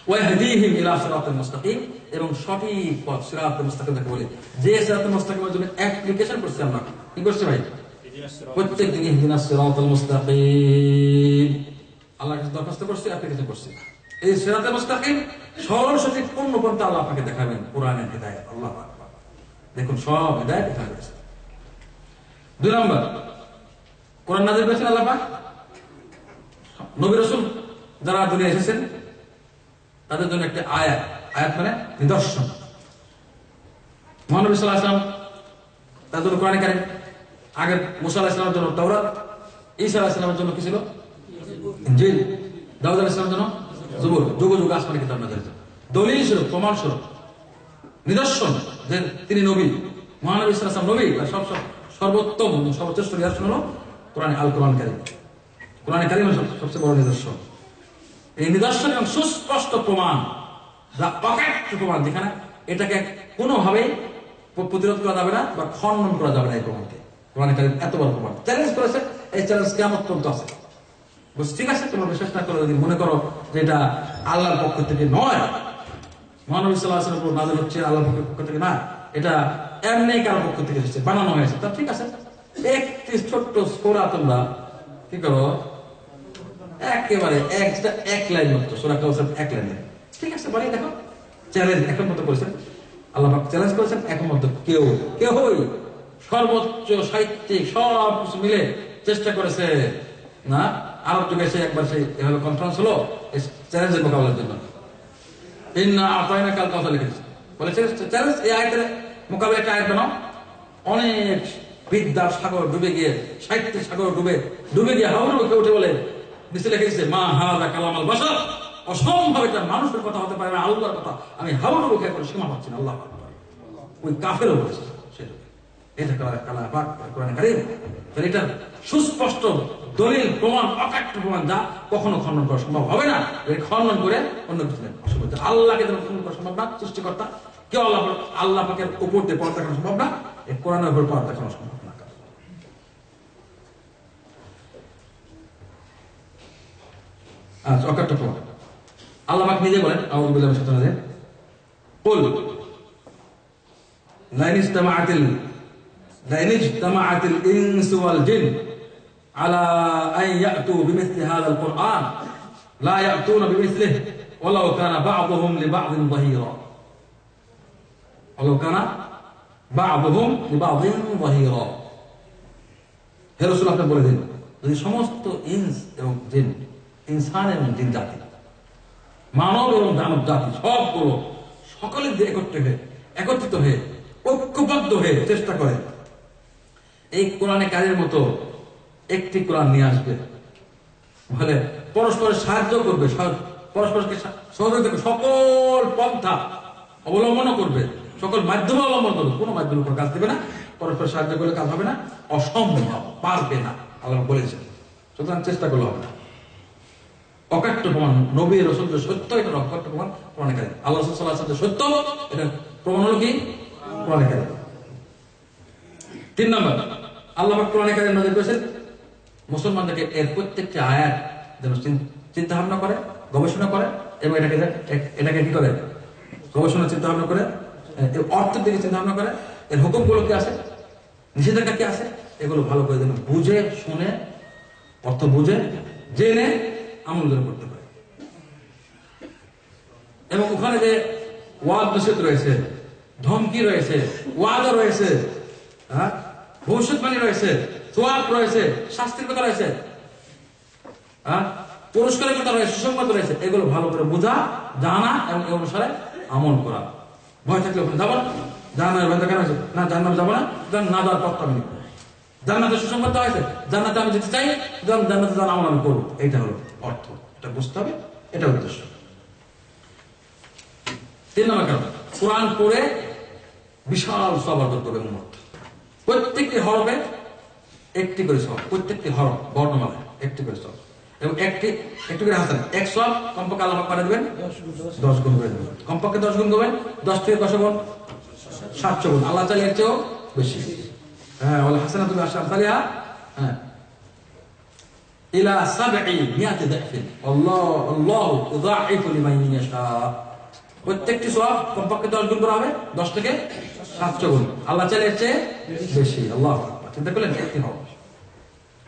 Speaker 1: ওয়াহদিহিম ইলা সিরাতিল মুস্তাকিম, এবং সঠিক পথ সিরাতুল মুস্তাকিম যাকে বলে, যে সিরাতুল মুস্তাকিমের জন্য অ্যাপ্লিকেশন করছি আমরা। কি করছি ভাই? প্রত্যেক দিন ইহদিনাস সিরাতাল মুস্তাকিম আল্লাহর কাছে দরখাস্ত করছি, অ্যাপ্লিকেশন করছি। এই সিরাতুল মুস্তাকিম সরল সঠিক পূর্ণ পন্থা আল্লাহ আপনাকে দেখাবেন, কোরআনের হেদায়েত। আল্লাহু আকবার, দেখুন সব হেদায়েত এখানে রয়েছে। 2 নম্বর, কোরআন নাযিল করেছেন আল্লাহ পাক নবী রাসূল যারা দুনিয়া এসেছেন তাদের জন্য একটা আয়াত মানে নিদর্শন। মহানবী সাল্লাল্লাহু আলাইহি ওয়াসাল্লাম তার জন্য কোরআন কারীম, আগে মুসা আলাইহিস সালামের জন্য তাওরাত, ঈসা আলাইহিস সালামের জন্য কি ছিল? ইনজিল, দাউদ আলাইহিস সালামের জন্য জবুর। যুগ যুগ আসমানি কিতাব নাযিল হয়েছে, দলিল স্বরূপ, প্রমাণ স্বরূপ, নিদর্শন যে তিনি নবী। মহানবী সাল্লাল্লাহু আলাইহি ওয়াসাল্লাম নবী, তার সর্বোত্তম সর্বশ্রেষ্ঠ নিদর্শন হলো কোরআন, আল কোরআন কারীম। কোরআন কারীম সবচেয়ে বড় নিদর্শন। এই নিদর্শন এবং সুস্পষ্ট প্রমাণ, প্রমাণ, যেখানে এটাকে কোনোভাবেই প্রতিরোধ করা যাবে না বা খণ্ডন করা যাবে না। এই প্রমাণকে কোরআন কারীম এত বড় প্রমাণ চ্যালেঞ্জ করেছে, এই চ্যালেঞ্জ কিয়ামত পর্যন্ত আছে। ঠিক আছে, তোমরা বিশ্বাস না করো, যদি মনে করো যে এটা আল্লাহর পক্ষ থেকে নয়, মহানবী সাল্লাল্লাহু আলাইহি ওয়াসাল্লাম নাযিল হচ্ছে আল্লাহর পক্ষ থেকে না, এটা এমনি কারোর পক্ষ থেকে এসেছে, বানানো হয়েছে, তা ঠিক আছে। একটি ছোট্ট সূরা তোমরা কি করো, একেবারে এক লাইন মাত্র, সূরা কাউসার 1 লাইন, ঠিক আছে, বানিয়ে দেখো। চ্যালেঞ্জ এখন মতো করেছেন আল্লাহ পাক, চ্যালেঞ্জ করেছেন। এখন মতো কেউই সর্বোচ্চ সাহিত্যিক সব কিছু মিলে চেষ্টা করেছে না। আরব যুগে এসে একবার সেই এভাবে কনফারেন্স হলো চ্যালেঞ্জের মোকাবেলার জন্য। ইন্না আতাইনাকাল কাউসার লিখেছে, বলেছে চ্যালেঞ্জ, এই আয়াতের মোকাবেলা একটা আয়াত বানাও। অনেক বিদ্যার সাগর ডুবে গিয়ে, সাহিত্যের সাগর ডুবে গিয়ে হাউরুকে উঠে বলে নিচে লিখে দিচ্ছে, মা হাযা কালামাল বাশার, অসম্ভব, এটা মানুষের কথা হতে পারে না, আল্লাহর কথা। আমি হাউরুকে করে সীমা পাচ্ছি না। আল্লাহ আকবার, ওই কাফেরও বলেছে সেটা। এটা কালাম পাক কোরআন কারীম, এটা সুস্পষ্ট দলিল, প্রমাণ, অকাট্য প্রমাণ, যা কখনো খণ্ডন করা সম্ভব হবে না। খণ্ডন করে অন্য কিছু নেই, আল্লাহকে যেন খণ্ডন করা সম্ভব না। সৃষ্টিকর্তা কেউ আল্লাহ পাকের উপর দিয়ে পথ দেখানো সম্ভব না, এই কোরআনের উপর পথ দেখানো সম্ভব না। আচ্ছা, অকাট্য প্রমাণ আল্লাহ পাক নিজে বলেন, আউযু বিল্লাহি মিনাশ শাইতানির রাজিম, কুল লাইন ইজতামাআতিল ইনসু ওয়াল জিন আলা আন ইয়াতু বিমিসলি হাযাল কুরআন লা ইয়াতুনা বিমিসলিহি ওয়ালাউ কানা বা'দুহুম লিবা'দিন যাহিরা, ওয়ালাউ কানা বা'দুহুম লিবা'দিন যাহিরা। হে রাসূল, আপনি বলে দিন, যদি সমস্ত ইনস এবং জিন, ইনসান এবং জিন জাতি, মানব এবং দানব জাতি সবগুলো সকলে একত্রিত হয়ে ঐক্যবদ্ধ হয়ে চেষ্টা করে এই কোরআনে কারীর মতো একটি কোরআন নিয়ে আসবে, বলে পরস্পরের সাহায্য করবে, পরস্পরকে সহযোগিতা করবে, সকল পন্থা অবলম্বন করবে, সকল মাধ্যম অবলম্বন করবে, কোনো মাধ্যমের উপর কাজ দেবে না, পরস্পর সাহায্য করলে কাজ হবে না, অসম্ভব, পারবে না, আল্লাহ বলেছেন। সুতরাং চেষ্টা করলে হবে না। অকাট্য প্রমাণ, নবী রাসূলের সত্য, এটা অকাট্য প্রমাণ কোরআনে কারীম। আল্লাহ রাসূল সাল্লাল্লাহু আলাইহি ওয়াসাল্লাম সত্য, এটা প্রমাণ হলো কি? কোরআনে কারীম। 3 নম্বর, আল্লাহ পাক কোরআনে কারীম নাযিল করেছেন মুসলমানদেরকে এর প্রত্যেকটি আয়াত যেন চিন্তা ভাবনা করে, গবেষণা করে, এবং এটাকে কি করে, গবেষণা চিন্তা ভাবনা করে, এর অর্থের দিকে চিন্তা ভাবনা করে, এর হুকুমগুলো কি আছে, নিষেধাজ্ঞা কি আছে, এগুলো ভালো করে যেন বুঝে শুনে, অর্থ বুঝে জেনে আমল যেন করতে পারে। এবং ওখানে যে ওয়াদ নসিহত রয়েছে, ধমকি রয়েছে, ওয়াদা রয়েছে, হ্যাঁ, ভবিষ্যৎবাণী রয়েছে, সোয়াব রয়েছে, শাস্তির কথা রয়েছে, হ্যাঁ, পুরস্কারের কথা রয়েছে, সুসংবাদ রয়েছে, এগুলো ভালো করে বোঝা, জানা এবং এ অনুসারে আমল করা। ভয় থাকলে ওখানে যাবো না, জানার ভয় দেখানো হয়েছে না, জান্নাত যাবো না, না যাওয়ার পথটা আমি জান্নাতে সুসংবাদ দেওয়া হয়েছে, জান্নাতে আমি যেতে চাই, জান্নাতে যাওয়ার আমল আমি করবো। এইটা হলো অর্থ, এটা বুঝতে হবে, এটা উদ্দেশ্য। 3 নম্বর কারণ, কোরআন পড়ে বিশাল সওয়াব করতে হবে। প্রত্যেকটি হরফে একটি করে সওয়াব, প্রত্যেকটি হরফ বর্ণমালা একটি করে সওয়াব, এবং একটি করে হাসান, 1 সওয়াব কমপক্ষে আল্লাহ করে দেবেন 10 গুণ করে দেবেন, কমপক্ষে 10 গুণ করবেন, 10 থেকে 10 গুণ 700 গুণ, আল্লাহ চাইলে এর চেয়েও বেশি। হ্যাঁ, ওয়াল হাসানাতু বিআশরি, হ্যাঁ, ইলা 700 দাফিন, আল্লাহু ইউযাইফু লিমান ইয়াশা। প্রত্যেকটি সওয়াব কমপক্ষে 10 গুণ করা হবে, 10 থেকে 700 গুণ, আল্লাহ চাইলে এর চেয়ে বেশি। আল্লাহু আকবার। চিন্তা করলেন একটি হবে,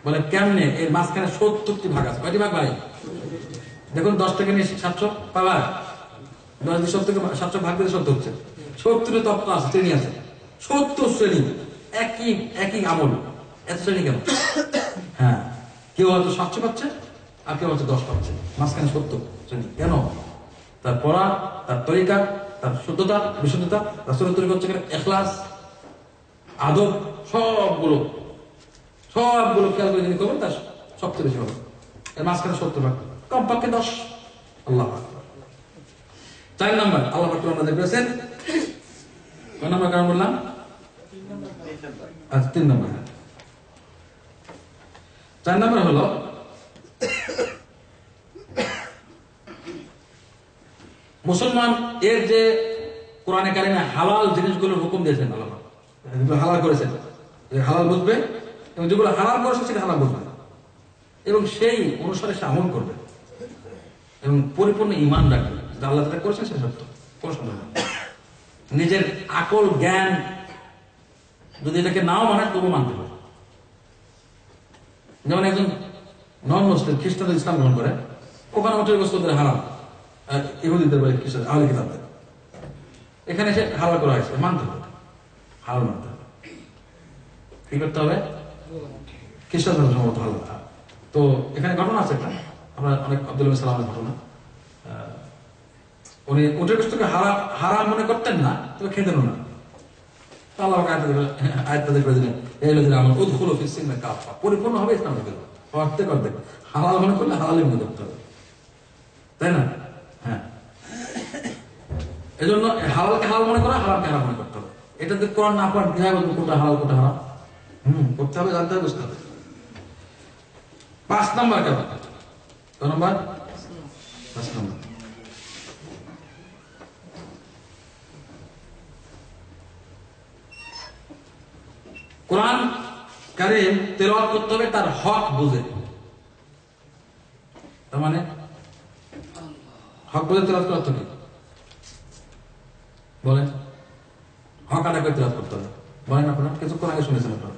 Speaker 1: বলে কেমনে? এর মাঝখানে 70টি ভাগ আছে। কয়টি ভাগ ভাই? দেখুন, 10 থেকে নিয়ে 700 পাবা, 10 দিয়ে 70 থেকে 700 ভাগ দিলে 70 হচ্ছে। 70 তত্ত্ব আছে, শ্রেণী আছে, 70 শ্রেণী, একই আমল, এত শ্রেণী কেন? হ্যাঁ, কেউ হয়তো 700 পাচ্ছে, আর কেউ হয়তো 10 পাচ্ছে, মাঝখানে 70 শ্রেণী। কেন? তার পড়া, তার তরিকা, তার শুদ্ধতা, বিশুদ্ধতা, রাসূলের তরিকা হচ্ছে ইখলাস, আদব, সবগুলো খেয়াল করে যিনি করবেন তার সবচেয়ে বেশি হবে। এর মাঝখানে 70 ভাগ, কমপক্ষে 10। আল্লাহু আকবার। 4 নম্বর, আল্লাহ পাক কোরআনে বলেছেন, কয় নম্বর কারণ বললাম? 3 নম্বর। 4 নম্বর হলো মুসলমান এর যে কোরআনে কারিমে হালাল জিনিসগুলোর হুকুম দিয়েছেন, আল্লাহ পাক যেগুলো হালাল করেছেন, হালাল বুঝবে, এবং যেগুলো হারাম করেছে সেটা হারাম বুঝবে, এবং সেই অনুসারে সে আমল করবে, এবং পরিপূর্ণ ঈমান রাখবে যে আল্লাহ যেটা করেছেন সেটা সত্য, কোনো সন্দেহ নেই। নিজের আকল জ্ঞান যদি এটাকে নাও মানে, তবু মানতে হবে। যেমন একজন নন মুসলিম খ্রিস্টানদের ইসলাম গ্রহণ করে, ওখানে উঠে গোস্তদের হারাম, ইহুদিদের বলে খ্রিস্টান আহলে কিতাবদের, এখানে এসে হালাল করা হয়েছে, মানতে হবে, হালাল মানতে হবে। কি করতে হবে? খ্রিস্টান ধর্ম সম্ভবত ভালো। তো এখানে ঘটনা আছে একটা, আমরা অনেক আব্দুল সালামের ঘটনা, উনি উটের গোস্তকে হারাম মনে করতেন না, তবে খেতেন না। আল্লাহ আয়াতটা দেখে দিলেন, এই লোকের আমার উদখুলু ফিস সিলমি কাফা, পরিপূর্ণ হবে ইসলাম ঢুকে যাবে, অর্ধেক অর্ধেক। হালাল মনে করলে হালালই মনে করতে হবে, তাই না? হ্যাঁ, এই জন্য হালালকে হালাল মনে করা, হারামকে হারাম মনে করতে হবে। এটা যদি কোরআন না পড়েন, কিভাবে বলবো কোনটা হালাল কোনটা হারাম? করতে হবে, জানতে হবে, বুঝতে হবে। 5 নম্বর কেন? কত নম্বর? 5 নম্বর। কোরআন কারীম তেলাওয়াত করতে হবে তার হক বুঝে। তার মানে হক বুঝে তেলাওয়াত করতে হবে। বলেন, হক আদায় করে তেলাওয়াত করতে হবে। বলেন আপনারা, কিছুক্ষণ আগে শুনেছেন আপনারা।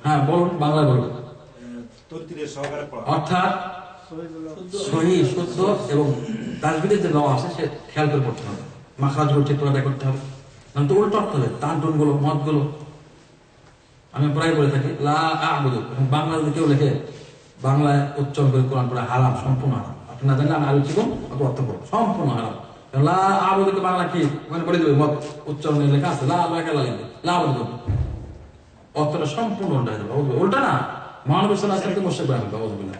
Speaker 1: হ্যাঁ বলুন, বাংলায় বলুন। অর্থাৎ সহি, শুদ্ধ এবং তাজবিদের যে ল আছে সে খেয়াল করে পড়তে হবে, মাখরাজগুলো ঠিক করে আদায় করতে হবে। নাম তো উল্টো অর্থ হবে, তার গুলো, মতগুলো। আমি প্রায় বলে থাকি লা আ'বুদু, বাংলা যদি কেউ লেখে বাংলায় উচ্চারণ করে কোরআন পড়া হারাম, সম্পূর্ণ হারাম। আপনি না জানলে আমি আলোচনা করুন, অর্থ করুন, সম্পূর্ণ হারাম। লা আ'বুদু বাংলা কি ওখানে বলে দেবে, মত উচ্চারণে লেখা আছে লা লিখবে, লা আ'বুদু, অর্থটা সম্পূর্ণ উল্টা হয়ে যাবে। উল্টা না, মহানবী সাল্লাল্লাহু আলাইহি ওয়াসাল্লামকে মুশরিক বানাবে, আউযুবিল্লাহ।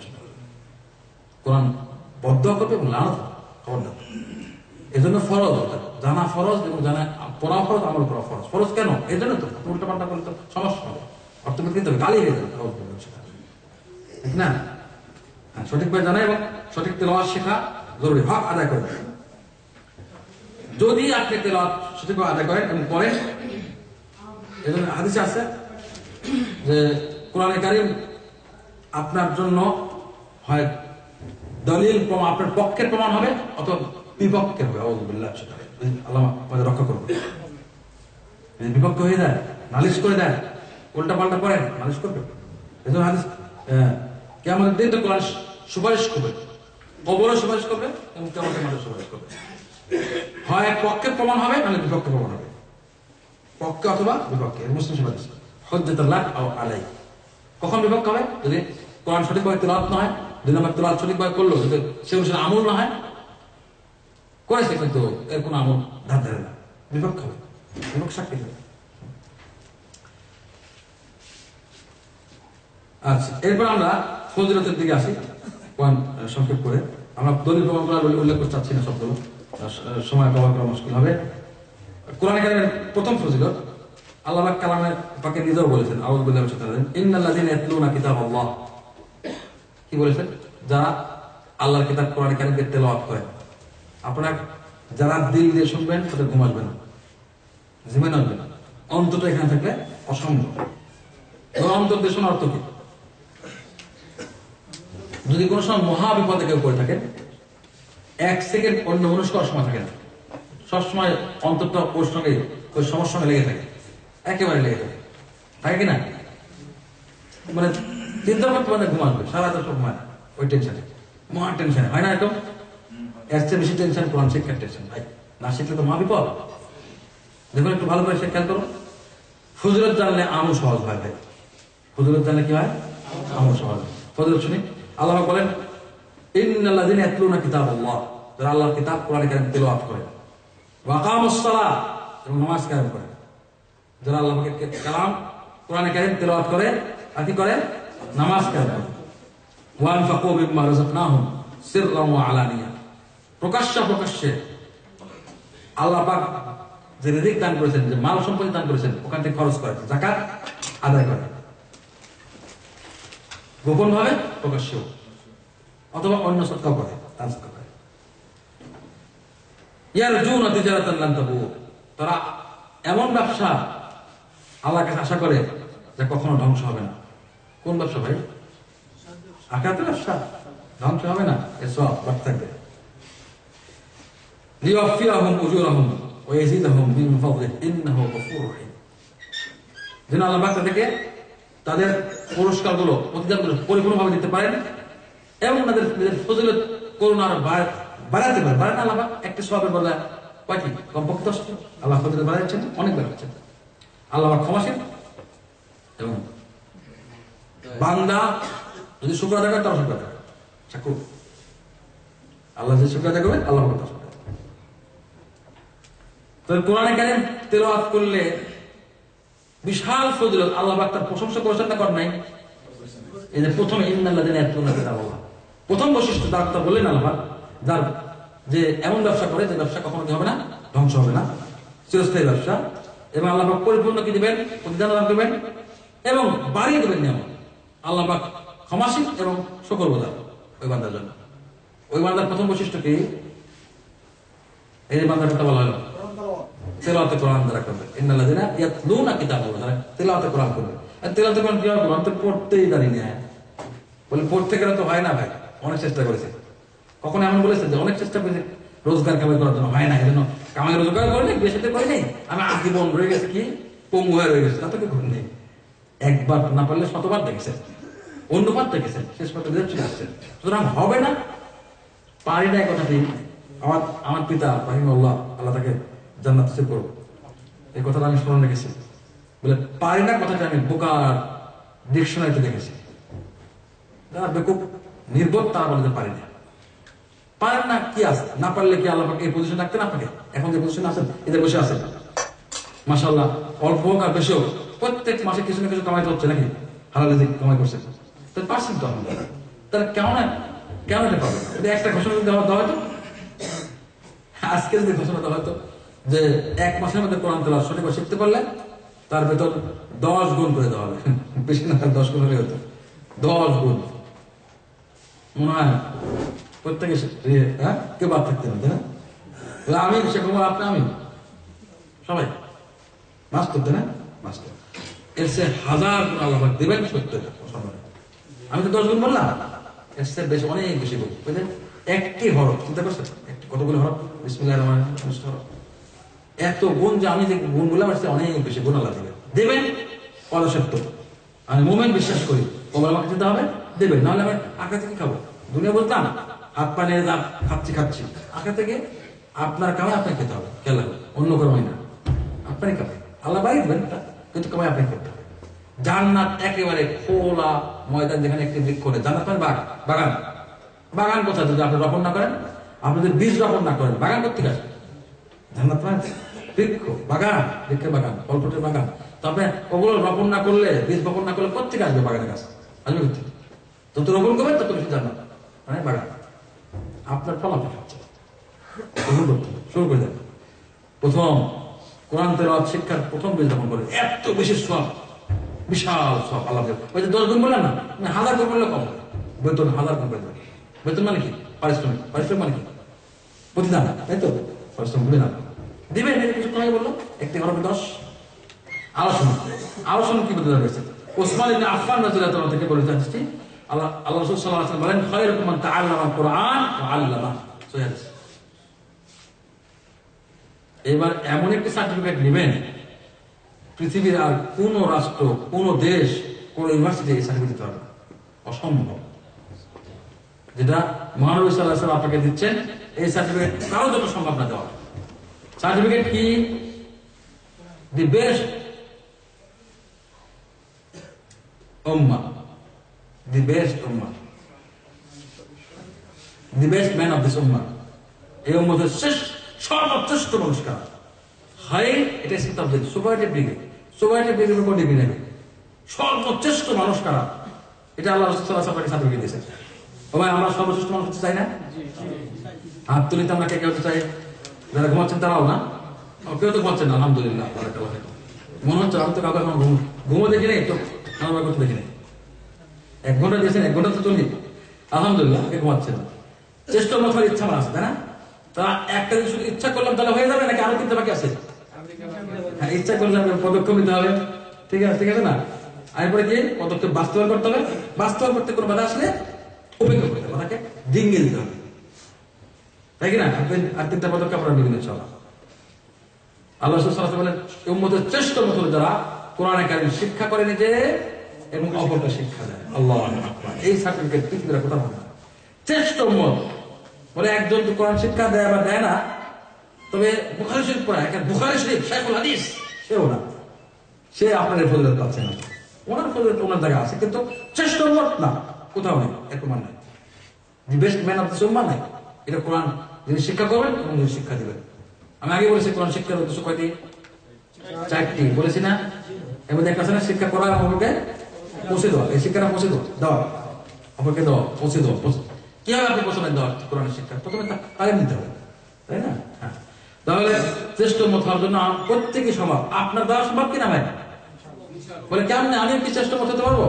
Speaker 1: কোরআন বদ্ধ করবে এবং লানত খবরদার। এজন্য ফরজ, জানা ফরজ এবং জানা পড়া ফরজ, আমল করা ফরজ। ফরজ কেন? এই জন্য তো, উল্টা পাল্টা করলে তো সমস্যা হবে, অর্থবিদ কিন্তু গালি হয়ে যাবে, ঠিক না? সঠিকভাবে জানা এবং সঠিক তেলাওয়াত শেখা জরুরি, হক আদায় করে। যদি আপনি তেলাওয়াত সঠিকভাবে আদায় করেন এবং পড়েন, এজন্য হাদিসে আছে যে কোরআনে কারীম আপনার জন্য হয় দলিল প্রমাণ, আপনার পক্ষের প্রমাণ হবে, অথবা বিপক্ষের হবে। আউযুবিল্লাহ, আল্লাহ আমাদের রক্ষা করবে। বিপক্ষ হয়ে যায়, নালিশ করে দেয়, উল্টা পাল্টা করেন, নালিশ করবে। এজন্য হাদিস কিয়ামতের দিন তো কোরআন সুপারিশ করবে, কবরে সুপারিশ করবে এবং কিয়ামতের মাঠে সুপারিশ করবে। হয় পক্ষে প্রমাণ হবে, নাহলে বিপক্ষে প্রমাণ হবে, পক্ষে অথবা বিপক্ষে। মুসলিম সুপারিশ হুজ্জাতুল্লাহ আও আলাই। কখন বিপক্ষ হবে? যদি কোরআন সঠিকভাবে তেলাওয়াত না হয়, 2 নম্বর তেলাওয়াত সঠিকভাবে করলো, যদি সে অনুসারে আমল না হয়, করেছে কিন্তু এর কোনো আমল ধার ধারে না, বিপক্ষ হবে, বিপক্ষ সাক্ষী হবে। আচ্ছা, এরপর আমরা ফজিলতের দিকে আসি সংক্ষেপ করে। আমরা দলিল প্রমাণ উল্লেখ করতে চাচ্ছি না, সবগুলো সময় কভার করা মুশকিল হবে। কোরআন কারিমের প্রথম ফজিলত আল্লাহ পাক কালামে পাকে নিজেও বলেছেন, আউযু বিল্লাহি মিনাশ শাইতানির রাজিম, ইন্নাল্লাযীনা ইয়াতলুনা কিতাবাল্লাহ। কি বলেছেন? যারা আল্লাহর কিতাব কোরআন কারিমকে তেলাওয়াত করে। আপনারা যারা দিল দিয়ে শুনবেন তাদের ঘুম আসবে না, জিমেন আসবে না, অন্তত এখানে থাকলে অসম্ভব। অন্তর দিয়ে শোনার অর্থ কি? যদি কোনো সময় মহা বিপদে কেউ করে থাকেন, 1 সেকেন্ড অন্য মনস্ক সময় থাকে না, সবসময় অন্তরটা ওর সঙ্গে, ওই সমস্যার সঙ্গে লেগে থাকে, একেবারে লেগে থাকে, থাকে কিনা? মানে চিন্তা করতে মানে ঘুম আসবে সারা সময়, ওই টেনশনে, মহা টেনশনে, হয় না? এরকম এর চেয়ে বেশি টেনশন কোরআন শিক্ষার টেনশন। ভাই না শিখলে তো মহা বিপদ। দেখুন একটু ভালো করে সে খেয়াল করুন। ফজিলত জানলে আমল সহজ হয়। ভাই ফজিলত জানলে কি হয়? আমল সহজ হয়। ফজিলত শুনি, আল্লাহ বলেন ইন্নাল্লাযীনা ইয়াতলুনা কিতাবাল্লাহ, যারা আল্লাহর কিতাব কোরআন কারীম তেলাওয়াত করে, ওয়া আকামুস সালাহ, এবং নামাজ কায়েম করে। যারা আল্লাহর কালাম কোরআন কারীম তেলাওয়াত করে আর কি করে? নামাজ কায়েম করে। ওয়া আনফাকু মিম্মা রাযাকনাহুম সিররান ওয়া আলানিয়া, প্রকাশ্যে আল্লাহ পাক যে রিজিক দান করেছেন, যে মাল সম্পত্তি দান করেছেন, ওখান থেকে খরচ করে, যাকাত আদায় করে, গোপন ভাবে, প্রকাশ্যেও, অথবা অন্য সৎকাও করে, দান সৎকা করে। ইয়ারজুনা তিজারাতান লান তাবুর, তারা এমন ব্যবসা আল্লাহর কাছে আশা করে যে কখনো ধ্বংস হবে না। কোন ব্যবসা ভাই? আখিরাতের ব্যবসা, ধ্বংস হবে না, এর সওয়াব বাড়তে থাকবে। লিওয়াফিয়াহুম উজুরাহুম ওয়া ইয়াজিদাহুম মিন ফাদলিহি ইন্নাহু গফুরুর রহিম। যেন আল্লাহ পাক তাদেরকে তাদের পুরস্কারগুলো, প্রতিদানগুলো পরিপূর্ণভাবে দিতে পারেন এবং তাদের ফজিলত করুণার বাড়াতে পারেন। বাড়ান আল্লাহ পাক একটা সওয়াবের বদলে কয়টি? কমপক্ষে 10টি। আল্লাহ ফজিলত বাড়াচ্ছেন, অনেক বাড়াচ্ছেন। আল্লাহ পাক ক্ষমাশীল এবং বান্দা যদি শুকর আদায় করে, তার শুকর আদায় করে। চাকু আল্লাহ যে শুকর আদায় করবে, আল্লাহ পাক তার শুকর আদায় করবে। তো কোরআনে কারীম তেলাওয়াত করলে বিশাল ফজিলত। আল্লাহ পাক তার প্রশংসা করেছেন না করেন নাই? এই যে প্রথমে ইন্নাল্লাযীনা ইয়াতলুনা কিতাবাল্লাহ, প্রথম বৈশিষ্ট্য তার কথা বললেন আল্লাহ পাক, যার যে এমন ব্যবসা করে যে ব্যবসা কখনো কি হবে না? ধ্বংস হবে না, চিরস্থায়ী ব্যবসা। এবং আল্লাহ পাক পরিপূর্ণ কি দিবেন? প্রতিদান দান করবেন এবং বাড়িয়ে দেবেন নিয়ামত। আল্লাহ পাক ক্ষমাশীল এবং শুকরগুজার ওই বান্দার জন্য। ওই বান্দার প্রথম বৈশিষ্ট্য কি? এই যে বান্দার কথা বলা হলো, তেলাওয়াতে কোরআন যারা করবে, ইন্নাল্লাযীনা ইয়াতলুনা কিতাবাল্লাহ, যারা তেলাওয়াতে কোরআন করবে। আর তেলাওয়াতে কোরআন কি হবে? কোরআন তো পড়তেই জানি না, বলে পড়তে গেলে তো হয় না ভাই, অনেক চেষ্টা করেছে। কখন এমন বলেছে যে অনেক চেষ্টা করেছে রোজগার কামাই করার জন্য, হয় না, এই জন্য কামাই রোজগার করে নেই, বেশিতে করে নেই, আমি আজীবন রয়ে গেছে কি পঙ্গু হয়ে রয়ে গেছে, তা তো কি করে নেই। একবার না পারলে শতবার দেখেছেন, অন্যবার দেখেছেন, শেষ পর্যন্ত চলে আসছেন। সুতরাং হবে না, পারি না, কথাটি আমার পিতা রাহিমাহুল্লাহ, আল্লাহ তাকে জান্নাত নসিব করুক, এই কথাটা আমি স্মরণ রেখেছি। বলে পারি না কথাটা আমি বোকার ডিকশনারিতে দেখেছি। যারা বেকুব নির্বোধ তারা বলে যে পারি না। পারেন না কি আছে? না পারলে কি আল্লাহ এই পজিশন রাখতেন আপনাকে? এখন যে পজিশনে আছেন, এদের বসে আছেন, মাশাআল্লাহ, অল্প হোক আর বেশি হোক, প্রত্যেক মাসে কিছু না কিছু কামাইতে হচ্ছে নাকি? হালাল রিজিক কামাই করছে, তো পারছেন তো আপনারা। তারা কেমন এটা পাবে? যদি একটা ঘোষণা দেওয়া হয়তো, আজকে যদি ঘোষণা দেওয়া হয়তো যে 1 মাসের মধ্যে কোরআন তেলাওয়াত সঠিকভাবে শিখতে পারলে তার বেতন 10 গুণ করে দেওয়া হবে, বেশি না 10 গুণ হলে হতো, 10 গুণ। মনে হয় প্রত্যেকে কেউ বাদ থাকতে হবে, তাই না? আমি শেখ ওমর, আপনি, আমি, সবাই মাস্টার, তাই না? মাস্টার এর সে 1000 গুণ আল্লাহ দেবেন, সত্য। আমি তো 10 গুণ বললাম, এর সে বেশি, অনেক বেশি বলি। বুঝলেন? একটি হরফ চিন্তা করছেন, কতগুলো হরফ, বিসমিল্লাহির রহমানির রহিম, এত গুণ যে আমি যে গুণগুলো আসছে অনেক বেশি গুণ আল্লাহ দেবেন, অসত্য। আমি মুমিন বিশ্বাস করি, ওমর আমাকে দিতে হবে দেবেন, নাহলে আমি আখড়া থেকে খাবো। দুনিয়া বলতাম হাত পা নিয়ে খাচ্ছি, আখড়া থেকে আপনার কামাই আপনাকে খেতে হবে, খেয়াল রাখবেন, অন্য কামাই না, আপনারই কামাই। আল্লাহ বাড়ি দেবেন, কিন্তু কামাই আপনাকে করতে হবে। জান্নাত একেবারে খোলা ময়দান, যেখানে একটি বৃক্ষ নেই। জান্নাত মানে বাগান। বাগান কোথায়? যদি আপনি রোপণ না করেন, আপনি যদি বীজ রোপণ না করেন, বাগান করতে আসবে। জান্নাত মানে বৃক্ষ, বাগান, বৃক্ষের বাগান, ফলফুটের বাগান। তবে ওগুলো রোপণ না করলে, বীজ রোপণ না করলে কোথেকে আসবে বাগানের কাছে? আসবে কোথেকে? যত রোপণ করবেন তত বেশি জান্নাত মানে বাগান। আপনার ফল আপনি খাচ্ছেন, শুরু করে দেন। প্রথম কোরআন তেলাওয়াত শিক্ষার প্রথম বীজ রোপণ করে এত বেশি সওয়াব, বিশাল সওয়াব আল্লাহ। ওই যে 10 গুণ বললেন না, 1000 গুণ বললে কম, বেতন 1000 গুণ করে দেবেন। বেতন মানে কি? পারিশ্রমিক। পারিশ্রমিক মানে কি? প্রতিদান, তাই তো? পারিশ্রমিক প্রতিদান দিবেন। কিছু কথা বললো, একটি ঘরে 10। আলোচনা কি বলতে যাচ্ছে? ওসমান ইবনে আফফান রাদিয়াল্লাহু তাআলা থেকে বলেছেন, আল্লাহ রাসূল সাল্লাল্লাহু আলাইহি ওয়াসাল্লাম বলেন, খায়রুকুম মান তাআল্লামা আল কুরআন ওয়া আল্লামা। এবার এমন একটি সার্টিফিকেট নেবেন, পৃথিবীর আর কোন রাষ্ট্র, কোন দেশ, কোন ইউনিভার্সিটি এই সার্টিফিকেট দিতে পারবে না, অসম্ভব। যেটা মহানবী সাল্লাল্লাহু আলাইহি ওয়াসাল্লাম আপনাকে দিচ্ছেন, এই সার্টিফিকেট কারো জন্য সম্ভব না দেওয়া। সার্টিফিকেট কি? দি বেস্ট উম্মাহ, দি বেস্ট উম্মাহ, the best man of this উম্মাহ। এই উম্মতের সর্বশ্রেষ্ঠ মানুষ কারা? হাই, এটা স্মিথ of this superlative degree. Superlative ডিগ্রির উপর ডিগ্রি নেবে। সর্বশ্রেষ্ঠ মানুষ কারা? এটা আল্লাহ রাসূল সাল্লাল্লাহু আলাইহি ওয়াসাল্লাম সার্টিফিকেট দিয়েছেন। ও ভাই, আমরা সর্বশ্রেষ্ঠ মানুষ হতে চাই না? হাত তুলিতে আমরা কে কে হতে চাই? যারা ঘুমাচ্ছেন তারাও না? কেউ তো ঘুমাচ্ছেন না, আলহামদুলিল্লাহ। মনে হচ্ছে আমি তো কাউকে এখন ঘুমো দেখি নেই, তো আমার করতে দেখি নেই। 1 ঘন্টা দিয়েছেন, 1 ঘন্টা তো চলি, আলহামদুলিল্লাহ। কে ঘুমাচ্ছেন? চেষ্টা মাথার ইচ্ছা আমার আছে, তাই না? তা একটা জিনিস ইচ্ছা করলাম তাহলে হয়ে যাবে, নাকি আরো কিন্তু বাকি আছে? হ্যাঁ, ইচ্ছা করলে পদক্ষেপ নিতে হবে, ঠিক আছে, ঠিক আছে না? এরপরে কি পদক্ষেপ বাস্তবায়ন করতে হবে। বাস্তবায়ন করতে কোনো বাধা আসলে উপেক্ষা করতে হবে, তাকে ডিঙ্গে দিতে হবে, তাই কি না? আর 3টা পদক্ষেপ আমরা নিবেন ইনশাআল্লাহ। আল্লাহ রাসূল সাল্লাল্লাহু আলাইহি ওয়াসাল্লাম বলেন, উম্মতের শ্রেষ্ঠ মত যারা কোরআনে কারীম শিক্ষা করে নিজে এবং অপরকে শিক্ষা দেয়। আল্লাহু আকবার। এই সার্টিফিকেট পৃথিবীর কোথাও পাবে না। শ্রেষ্ঠ উম্মত বলে একজন তো কোরআন শিক্ষা দেয় বা দেয় না, তবে বুখারী শরীফ পড়া, একটা বুখারী শরীফ শাইখুল হাদিস, সেও না, সে আপনার ফজিলত পাচ্ছে না। ওনার ফজিলত ওনার জায়গা আছে, কিন্তু শ্রেষ্ঠ উম্মত না, কোথাও নেই, এরকম নাই। The best man of this উম্মাহ নাই। এটা কোরআন যিনি শিক্ষা করবেন এবং যিনি শিক্ষা দিবেন। আমি আগে বলেছি কোরআন শিক্ষার উদ্দেশ্য কয়টি? 4টি বলেছি না? এর মধ্যে একটা আছে না, শিক্ষা করা এবং অপরকে পৌঁছে দেওয়া। এই শিক্ষাটা পৌঁছে দেওয়া, অপরকে দেওয়া, পৌঁছে দেওয়া। কিভাবে আপনি পৌঁছাবেন দেওয়ার কোরআনের শিক্ষা? প্রথমে তালিম নিতে হবে, তাই না? হ্যাঁ। তাহলে শ্রেষ্ঠ মত হওয়ার জন্য প্রত্যেকই সম্ভব। আপনার দেওয়া সম্ভব কিনা ভাই? বলে কেমন? আমি কি শ্রেষ্ঠ মত হতে পারবো?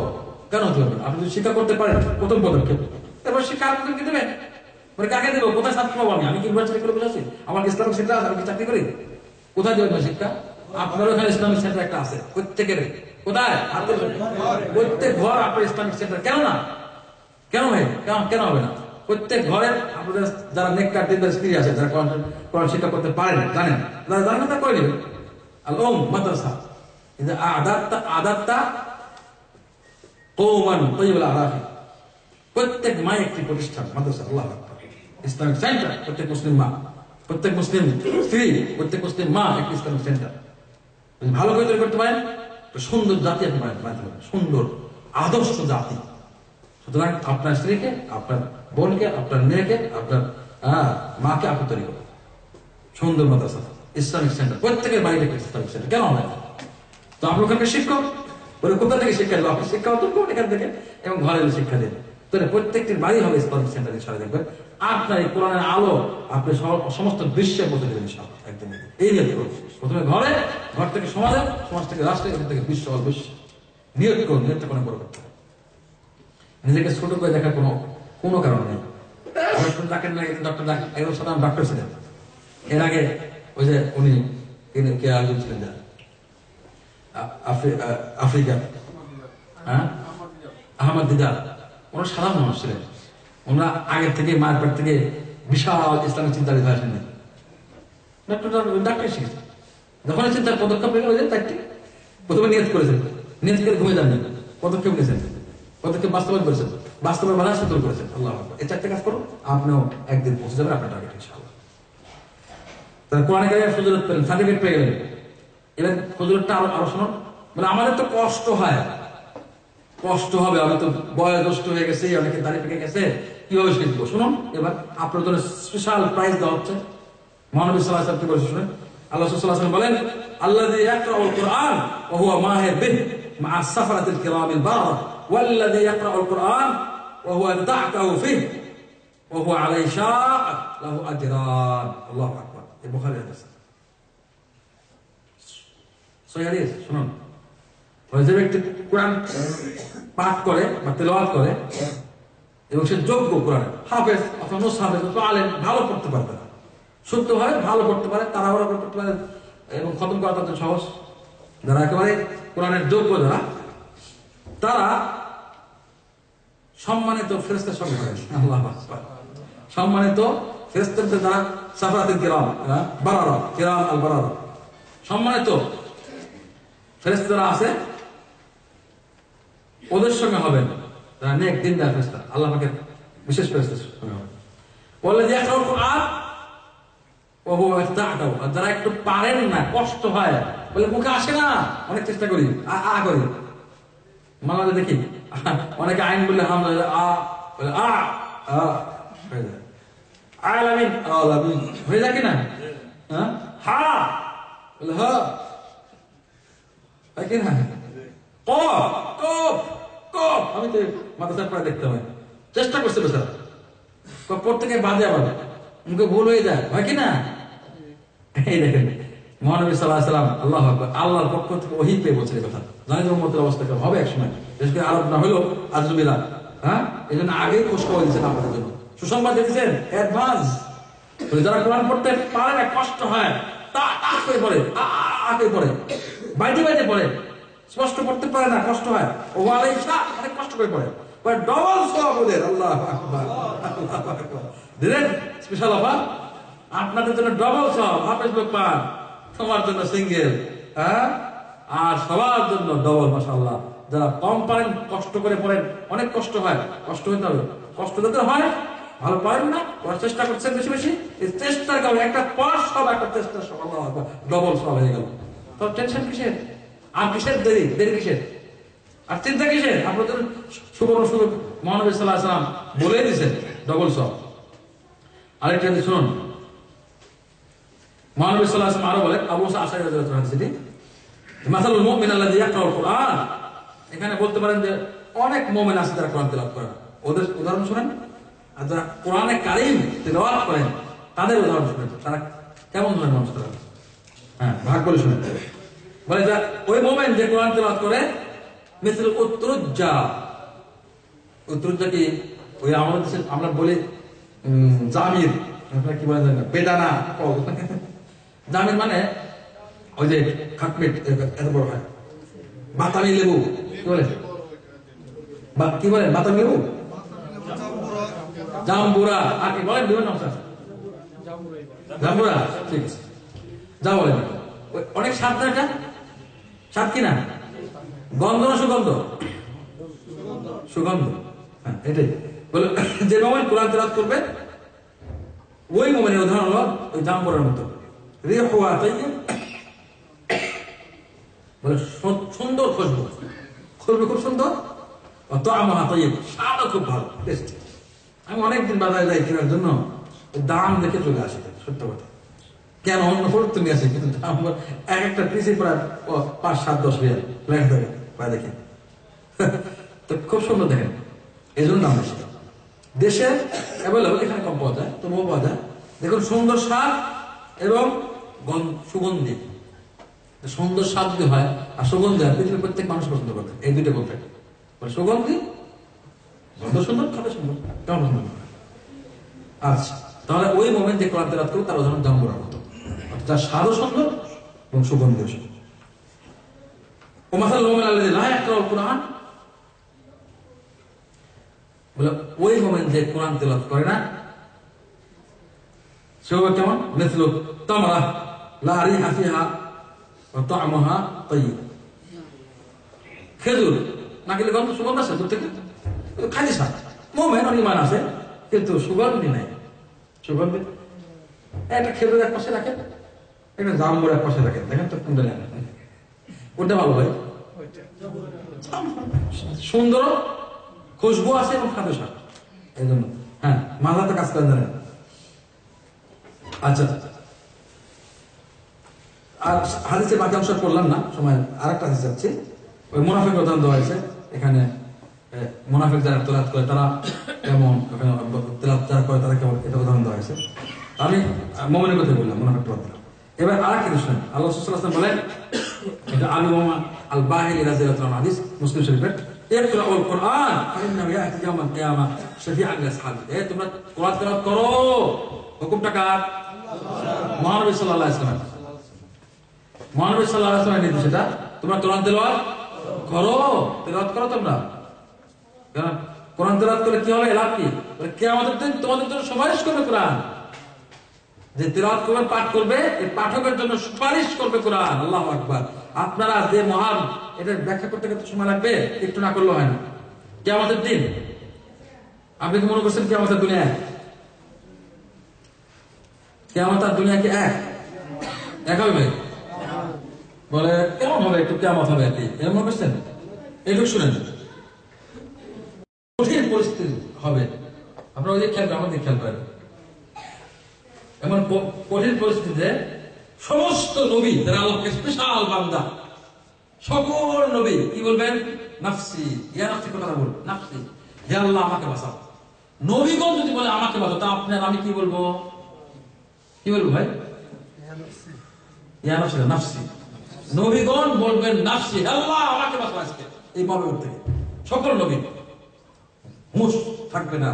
Speaker 1: কেন হতে পারবেন? আপনি যদি শিক্ষা করতে পারেন, প্রথম পদক্ষেপ। এবার শিক্ষা আপনাকে দেবেন, বলে কাকে দেবো? কোথায় ছাত্র পাবো? আমি কি ইউনিভার্সিটি করে বসে আছি? আমার ইসলামিক সেন্টার আছে, আমি কি চাকরি করি? কোথায় দেবেন শিক্ষা? আপনার ওখানে ইসলামিক সেন্টার একটা আছে, প্রত্যেকের। কোথায়? প্রত্যেক ঘর আপনার ইসলামিক সেন্টার। কেন না? কেন ভাই? কেন হবে না? প্রত্যেক ঘরে আপনাদের যারা নেককার দিনদার স্ত্রী আছে, যারা কোরআন শিক্ষা করতে পারেন, জানেন, যারা জানেন তা করে নেবেন। আল-উম মাদ্রাসা, কিন্তু আদাত্তা কওমান তাইয়িবুল আরাফি। প্রত্যেক মা একটি প্রতিষ্ঠান, মাদ্রাসা। আল্লাহু আকবার। ইসলামিক সেন্টার, প্রত্যেক মুসলিম মা, প্রত্যেক মুসলিম স্ত্রী, প্রত্যেক মুসলিম মা একটি ইসলামিক সেন্টার। যদি ভালো করে তৈরি করতে পারেন, তো সুন্দর জাতি আপনি বানাতে পারবেন, সুন্দর আদর্শ জাতি। সুতরাং আপনার স্ত্রীকে, আপনার বোনকে, আপনার মেয়েকে, আপনার মাকে আপনি তৈরি করবেন সুন্দর মাদ্রাসা, ইসলামিক সেন্টার। প্রত্যেকের বাড়িতে ইসলামিক সেন্টার। কেন হবে? তো আপনি ওখানে শিক্ষক, বলে কোথা থেকে শিক্ষা দেবো? আপনি শিক্ষা অর্জন করুন এখান থেকে, এবং ঘরে শিক্ষা দেন। তাহলে প্রত্যেকটির বাড়ি হবে ইসলামিক সেন্টার। ইনশাআল্লাহ দেখবেন আপনার এই কোরআনের আলো আপনি সমস্ত বিশ্বে পৌঁছে দেবেন ইনশাআল্লাহ। একদম এই নিয়ত করুন। প্রথমে ঘরে, ঘর থেকে সমাজে, সমাজ থেকে রাষ্ট্রে, এখান থেকে বিশ্ব, নিয়ত করুন। নিয়তটা কোনো বড় করতে হবে। নিজেকে ছোট করে দেখার কোনো কারণ নেই। একজন সাধারণ ডক্টর ছিলেন। এর আগে ওই যে উনি কে আগে ছিলেন আফ্রিকা, হ্যাঁ, আহমদ দিদার। ওনারা সাধারণ মানুষ ছিলেন। ওনারা আগের থেকে মায়ের পেট থেকে বিশাল ইসলামিক চিন্তাবিদ হয়ে আসেননি। ডাক্তার শিখেছে। যখন চিন্তার পদক্ষেপ নিয়ে তাই প্রথমে নিয়ত করেছেন, নিয়ত করে ঘুমিয়ে যাননি, পদক্ষেপ নিয়েছেন। ওদেরকে বাস্তবায়ন করেছেন, বাস্তবের বাধা দূর করেছেন। আল্লাহ এই চারটে কাজ করুন, আপনিও একদিন পৌঁছে যাবেন আপনার টার্গেট ইনশাআল্লাহ। তাহলে কোরআনে কারিমের ফজিলত পেলেন, সার্টিফিকেট পেয়ে গেলেন। এবার ফজিলতটা আরো শুনুন। মানে আমাদের তো কষ্ট হয়, কষ্ট হবে, আমি তো বয়োজ্যেষ্ঠ হয়ে গেছি, অনেকে দাড়ি পেকে গেছে, কিভাবে শিখবো? শুনুন, এবার আপনার জন্য স্পেশাল প্রাইজ দেওয়া হচ্ছে। মহানবী সাল্লাল্লাহু আলাইহি ওয়াসাল্লাম কি বলেছেন শুনেন। আল্লাহ সাল্লাল্লাহু আলাইহি ওয়াসাল্লাম বলেন, আল্লাযী ইয়াকরাউল কুরআন ওয়া হুয়া মাহির বিহি মা'a সাফরাতিল কিরামিল বারারা ওয়াল্লাযী ইয়াকরাউল কুরআন ওয়া হুয়া ইয়াতা'তাউ ফিহি ওয়া হুয়া আলাইহি শাক লাহু আজরান। আল্লাহু আকবার। এই বুখারী হাদিস। সহিহ হাদিস। শুনুন, ওই যে ব্যক্তি কোরআন পাঠ করে বা তেলাওয়াত করে এবং সে যোগ্য কোরআন হাফেজ অথবা মুসহাফেজ অথবা আলেম, ভালো পড়তে পারবে না, শুদ্ধভাবে ভালো পড়তে পারে, তাড়াহুড়া করে পড়তে পারে এবং খতম করা তাদের সহজ। যারা একেবারে কোরআনের যোগ্য যারা, তারা সম্মানিত ফেরেশতার সঙ্গে হয়। আল্লাহু আকবার। সম্মানিত ফেরেশতাদের যারা সাফরাতুল কিরাম বারারা, কিরাম আল বারারা, সম্মানিত ফেরেশতা যারা আছে ওদের সঙ্গে হবেন যারা নেক দিনদার ফেরেশতা, আল্লাহ পাকের বিশেষ ফেরেশতার সঙ্গে হবেন। বলে যে এখন কোরআন ও হুয়া ইয়াতা'তাউ, যারা একটু পারেন না, কষ্ট হয়, বলে মুখে আসে না, অনেক চেষ্টা করি, আ করি, মানলে দেখি অনেকে আইন বললে হামজা আ বলে আ হয়ে যায়, আলামিন আলামিন হয়ে যায় কিনা, হ্যাঁ, হা বলে হা হয় কিনা, কফ কফ কফ। আমি তো মাদ্রাসার প্রায় দেখতে হয়, চেষ্টা করছে বেচারা, কফ পড়তে গিয়ে বাজে, আবার মুখে ভুল হয়ে যায়, হয় কিনা। এই দেখেন মহানবী সাল্লাল্লাহু আলাইহি ওয়াসাল্লাম আল্লাহু আকবার, আল্লাহর পক্ষ থেকে ওহী পেয়ে বলছে এই কথা। জানি উম্মতের অবস্থা কেমন হবে একসময়, বিশেষ করে আরব না হইলো আজমিরা, হ্যাঁ, এই জন্য আগেই খোঁজ খবর দিচ্ছেন আমাদের জন্য, সুসংবাদ দিচ্ছেন অ্যাডভান্স। যারা কোরআন পড়তে পারে না, কষ্ট হয়, তা করে পড়ে, করে পড়ে, বাইতে বাইতে পড়ে, স্পষ্ট পড়তে পারে না, কষ্ট হয়, ও আলাইশা অনেক কষ্ট করে পড়ে, ডবল সওয়াব ওদের। আল্লাহু আকবার, আল্লাহু আকবার। দিলেন স্পেশাল অফার আপনাদের জন্য, ডবল সওয়াব, হাফেজ লোক পান, তোমার জন্য সিঙ্গেল, হ্যাঁ, আর সবার জন্য ডবল। মাশাআল্লাহ। যারা কম পারেন, কষ্ট করে পড়েন, অনেক কষ্ট হয়, কষ্ট হইতে হবে, কষ্ট যাতে হয়, ভালো পারেন না, পড়ার চেষ্টা করছেন বেশি বেশি, এই চেষ্টার কারণে একটা পড়ার সব, একটা চেষ্টার সব, আল্লাহু আকবার, ডবল সওয়াব হয়ে গেল। তো টেনশন কিসের, আর কিসের দেরি, দেরি কিসের, আর চিন্তা কিসের? আপনাদের সুবর্ণ সুযোগ মহানবী সাল্লাল্লাহু আলাইহি ওয়াসাল্লাম বলে দিয়েছেন, ডবল সওয়াব। আরেকটা শুনুন, মহানবী সাল্লাল্লাহু আলাইহি ওয়াসাল্লাম আরো বলেন, আবু মুসা আশআরী রাদিয়াল্লাহু আনহু হাদিস, মাসালুল মুমিন আল্লাযী ইয়াকরাউল কুরআন। এখানে বলতে পারেন যে অনেক মুমিন আছে যারা কোরআন তেলাওয়াত করে, ওদের উদাহরণ শুনেন। আর যারা কোরআনে কারীম তেলাওয়াত করেন তাদের উদাহরণ শুনেন, তারা কেমন ধরনের মানুষ তারা, হ্যাঁ, ভাগ করে শুনেন। বলে যা ওই মুমিন যে কোরআন তেলাওয়াত করে, মিসল উতরুজ্জা। উতরুজ্জা কি ওই আমাদের দেশে আমরা বলি জামির, আপনারা কি বলেন না, বেদানা ফল। জামির মানে ওই যে খাটমিট এত বড় হয়, বাতাবি লেবু কি বলে, কি বলেন, বাতাবি লেবু, জাম্বুরা, আর কি বলেন, বিভিন্ন অংশ আছে, জাম্বুরা, ঠিক আছে, যা বলেন। অনেক স্বাদ না, এটা স্বাদ কিনা, গন্ধ না সুগন্ধ, সুগন্ধ, হ্যাঁ, এটাই বলে। যে মোমেন কোরআন তেলাওয়াত করবে, ওই মোমেনের উদাহরণ হলো ওই জাম্বুরার মতো, রিহুয়া তাইয়্যিব, বলে সুন্দর খুশবু, খুশবু খুব সুন্দর, তা'আমুহা তাইয়্যিব, স্বাদও খুব ভালো, টেস্টি। আমি অনেকদিন বাজারে যাই কেনার জন্য, দাম দেখে চলে আসি, সত্য কথা, কেন অন্য ফোরত নিয়ে আসি, কিন্তু দাম এক একটা পিসে প্রায় 5, 7, 10 রিয়াল লেখা থাকে, প্রায় দেখি তো খুব সুন্দর দেখেন, এই জন্য দাম বেশি। দেশে অ্যাভেলেবল, এখানে কম পাওয়া যায়, তবুও পাওয়া যায়। দেখুন সুন্দর স্বাদ এবং সুগন্ধি, সুন্দর স্বাদ যদি হয় আর সুগন্ধি হয়, পৃথিবীর প্রত্যেক মানুষ পছন্দ করবে এই দুইটা বলতে, সুগন্ধি, গন্ধ সুন্দর, খাবে সুন্দর, কেমন সুন্দর। আচ্ছা, তাহলে ওই মোমেন্ট যে কোরআন তেলাওয়াত করবে তার উদাহরণ জাম্বুরার মতো, যার স্বাদও সুন্দর এবং সুগন্ধিও সুন্দর। ও মাসাল মুমিন আল্লাযী লা ইয়াকরাউল কুরআন, বলে ওই মোমেন্ট যে কোরআন তেলাওয়াত করে না, সে হবে কেমন, মিসলু তামরা লা রিহা ফিহা ওয়া তা'আমুহা তাইয়্যিব। খেজুর না খেলে গন্ধ, সুগন্ধ আসে দূর থেকে, খালি সাপ মোমেন ইমান আছে কিন্তু সুগন্ধি নাই। সুগন্ধি একটা খেজুর এক পাশে রাখেন, একটা জাম্বুর এক পাশে রাখেন, দেখেন তো কোনটা নেন, কোনটা ভালো ভাই? সুন্দর খুশবু আছে এবং খাদ্য সাপ, এই জন্য হ্যাঁ মাথা তো কাজ করেন জানেন। আচ্ছা, আর হাদিসের বাকি অংশ করলাম না, সময় আরেকটা হাদিস যাচ্ছে, ওই মুনাফিক উদাহরণ দেওয়া হয়েছে এখানে। মুনাফিক যারা তেলাওয়াত করে তারা কেমন, তেলাওয়াত যারা করে তারা কেমন, এটা উদাহরণ দেওয়া হয়েছে। আমি মুমিনের কথা বললাম, মুনাফিক কথা বললাম। এবার আরেকটা জিনিস শুনেন, আল্লাহ রাসূল সাল্লাল্লাহু আলাইহি ওয়াসাল্লাম বলেন, এটা আবু উমামা আল বাহিলি রাদিয়াল্লাহু আনহু হাদিস, মুসলিম শরীফের, ইকরাউল কুরআন ফাইন্নাহু ইয়াতি ইয়াউমাল কিয়ামাহ শাফিআন লিআসহাবিহি। তোমরা কোরআন তেলাওয়াত করো, হুকুমটা কার? মহানবী সাল্লাল্লাহু আলাইহি ওয়াসাল্লাম। মহানবী সাল্লাল্লাহু আলাইহি ওয়াসাল্লামের নির্দেশ এটা, তোমরা কোরআন তেলাওয়াত করো, তেলাওয়াত করো তোমরা। কারণ কোরআন তেলাওয়াত করে কি হবে, লাভ কি? কিয়ামতের দিন তোমাদের জন্য সুপারিশ করবে কোরআন। যে তেলাওয়াত করবে, পাঠ করবে, এই পাঠকের জন্য সুপারিশ করবে কোরআন। আল্লাহু আকবার। আপনারা যে মহান, এটা ব্যাখ্যা করতে করতে সময় লাগবে, একটু না করলে হয় না। কিয়ামতের দিন আপনি কি মনে করছেন কিয়ামতের দুনিয়া এক? কিয়ামত আর দুনিয়া কি এক? এক হবে? বলে কেমন হবে, একটু কিয়ামত হবে আর কি, এরকম বুঝছেন? এইটুকু শুনেন, কঠিন পরিস্থিতি হবে। আপনারা ওই যে খেয়াল করেন, আমাদের খেয়াল করেন, এমন কঠিন পরিস্থিতিতে সমস্ত নবী যারা আল্লাহকে স্পেশাল বান্দা, সকল নবী কি বলবেন? নাফসি, ইয়া নাফসি কথা বল, নাফসি, হে আল্লাহ আমাকে বাঁচাও। নবীগণ যদি বলে আমাকে বাঁচাও, তা আপনার আমি কি বলবো? কি বলবো ভাই? ইয়া নাফসি, নাফসি। নবীগণ বলবেন নাফসি, হে আল্লাহ আমাকে বাঁচাও আজকে এই মরণ থেকে। সকল নবী হুঁশ থাকবে না,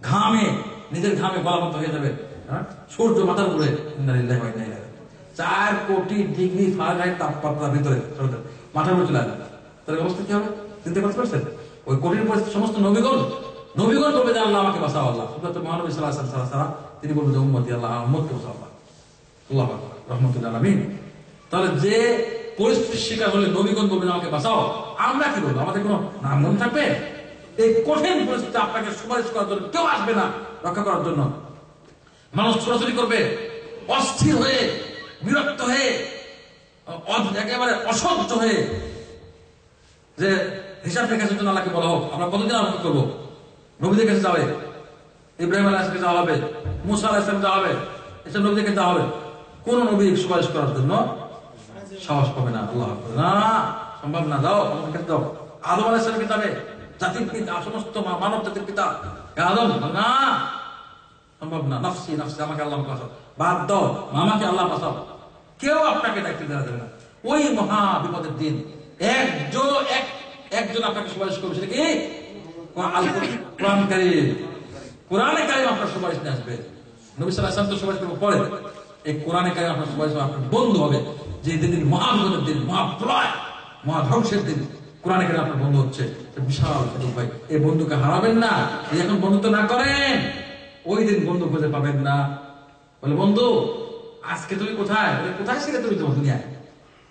Speaker 1: ঘামে, নিজের ঘামে গলাবদ্ধ হয়ে যাবে, সূর্য মাথার উপরে 4 কোটি ডিগ্রি ফারেনহাইট তাপমাত্রার ভিতরে মাথার উপরে চলে আসবে, তাহলে অবস্থা কি হবে চিন্তা করতে পারছেন? ওই কঠিন পরিস্থিতি সমস্ত নবীগণ বলবে যে আল্লাহ আমাকে বাঁচাও। আল্লাহ শুধুমাত্র মহানবী সাল্লাল্লাহু আলাইহি ওয়াসাল্লাম ছাড়া তিনি বলবেন যে উম্মতি, আল্লাহ উম্মতকে বাঁচাও আল্লাহ। আল্লাহু আকবার, রাহমাতুল আলামিন। তাহলে যে পরিস্থিতির শিকার হলে নবীগণ বলবেন আমাকে বাঁচাও, আমরা কি বলবো? আমাদের কোনো নাম মনে থাকবে? এই কঠিন পরিস্থিতি আপনাকে সুপারিশ করার জন্য কেউ আসবে না, রক্ষা করার জন্য। মানুষ ছোটাছুটি করবে, অস্থির হয়ে, বিরক্ত হয়ে, একেবারে অসহ্য হয়ে, যে হিসাব নিকাশের জন্য আল্লাহকে বলা হোক আমরা কতদিন অপেক্ষা করবো? নবীদের কাছে যাবে, ইব্রাহিম আলাইহিস সালামকে যাওয়া হবে, মুসা আলাইহিস সালামকে যাওয়া হবে, এসব নবীদের কাছে যাওয়া হবে। কোন নবী সুপারিশ করার জন্য সাহস পাবে না। আল্লাহ না, সম্ভব না, যাও আমাদের কাছে যাও। আদম আলাইহিস সালামকে যাবে, জাতির পিতা, সমস্ত মানব জাতির পিতা আদম, না সম্ভব না। নাফসি নাফসি, আমাকে আল্লাহ বাঁচাও, বাদ দাও, আমাকে আল্লাহ বাঁচাও। কেউ আপনাকে দায়িত্ব দেওয়া যাবে না। ওই মহা বিপদের দিন একজন আপনাকে সুপারিশ করবে, সেটা কি? কোরআন কারীম। কোরআনে কারীম আপনার সুপারিশ নিয়ে আসবে। নবী সাল্লাল্লাহু আলাইহি ওয়াসাল্লাম তো সুপারিশ করবে পরে, এই কোরআনে কারীম আপনার সুপারিশ আপনার বন্ধু হবে। যে দিন মহা বিপদের দিন, মহাপ্রলয়, মহা ধ্বংসের দিন, কোরআনে কারীম আপনার বন্ধু হচ্ছে, বিশাল সুযোগ ভাই। এই বন্ধুকে হারাবেন না। এখন বন্ধুত্ব না করেন, ওই দিন বন্ধু খুঁজে পাবেন না। বলে বন্ধু আজকে তুমি কোথায়? কোথায় ছিলে তুমি? তোমার দুনিয়ায়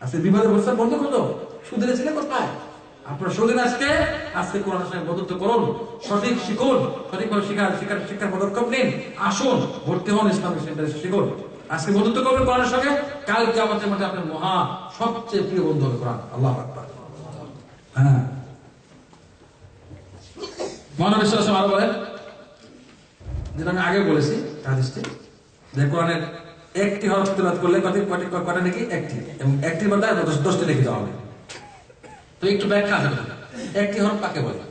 Speaker 1: আজকে বিপদে বসে বন্ধু খোঁজো। সুদিনে ছিলে কোথায়? আপনার সুদিন আজকে কোরআনের সঙ্গে বন্ধুত্ব করুন, সঠিক শিখুন, সঠিকভাবে শিক্ষার পদক্ষেপ নিন, আসুন ভর্তি হন ইসলামিক সেন্টারে, শিখুন। আজকে বন্ধুত্ব করবেন কোরআনের সঙ্গে, কাল কিয়ামতের মধ্যে আপনার মহা সবচেয়ে প্রিয় বন্ধু হবে কোরআন। আল্লাহু আকবার। হ্যাঁ, মহানবী সাল্লাল্লাহু আলাইহি ওয়াসাল্লাম আরো বলেন, যেটা আমি আগে বলেছি হাদিসটি, যে কোরআনের একটি হরফ তেলাওয়াত করলে কয়টা নাকি? একটি, এবং একটির মধ্যে 10টি লিখে দেওয়া হবে। তো একটু ব্যাখ্যা আছে, একটি হরফ কাকে বলে?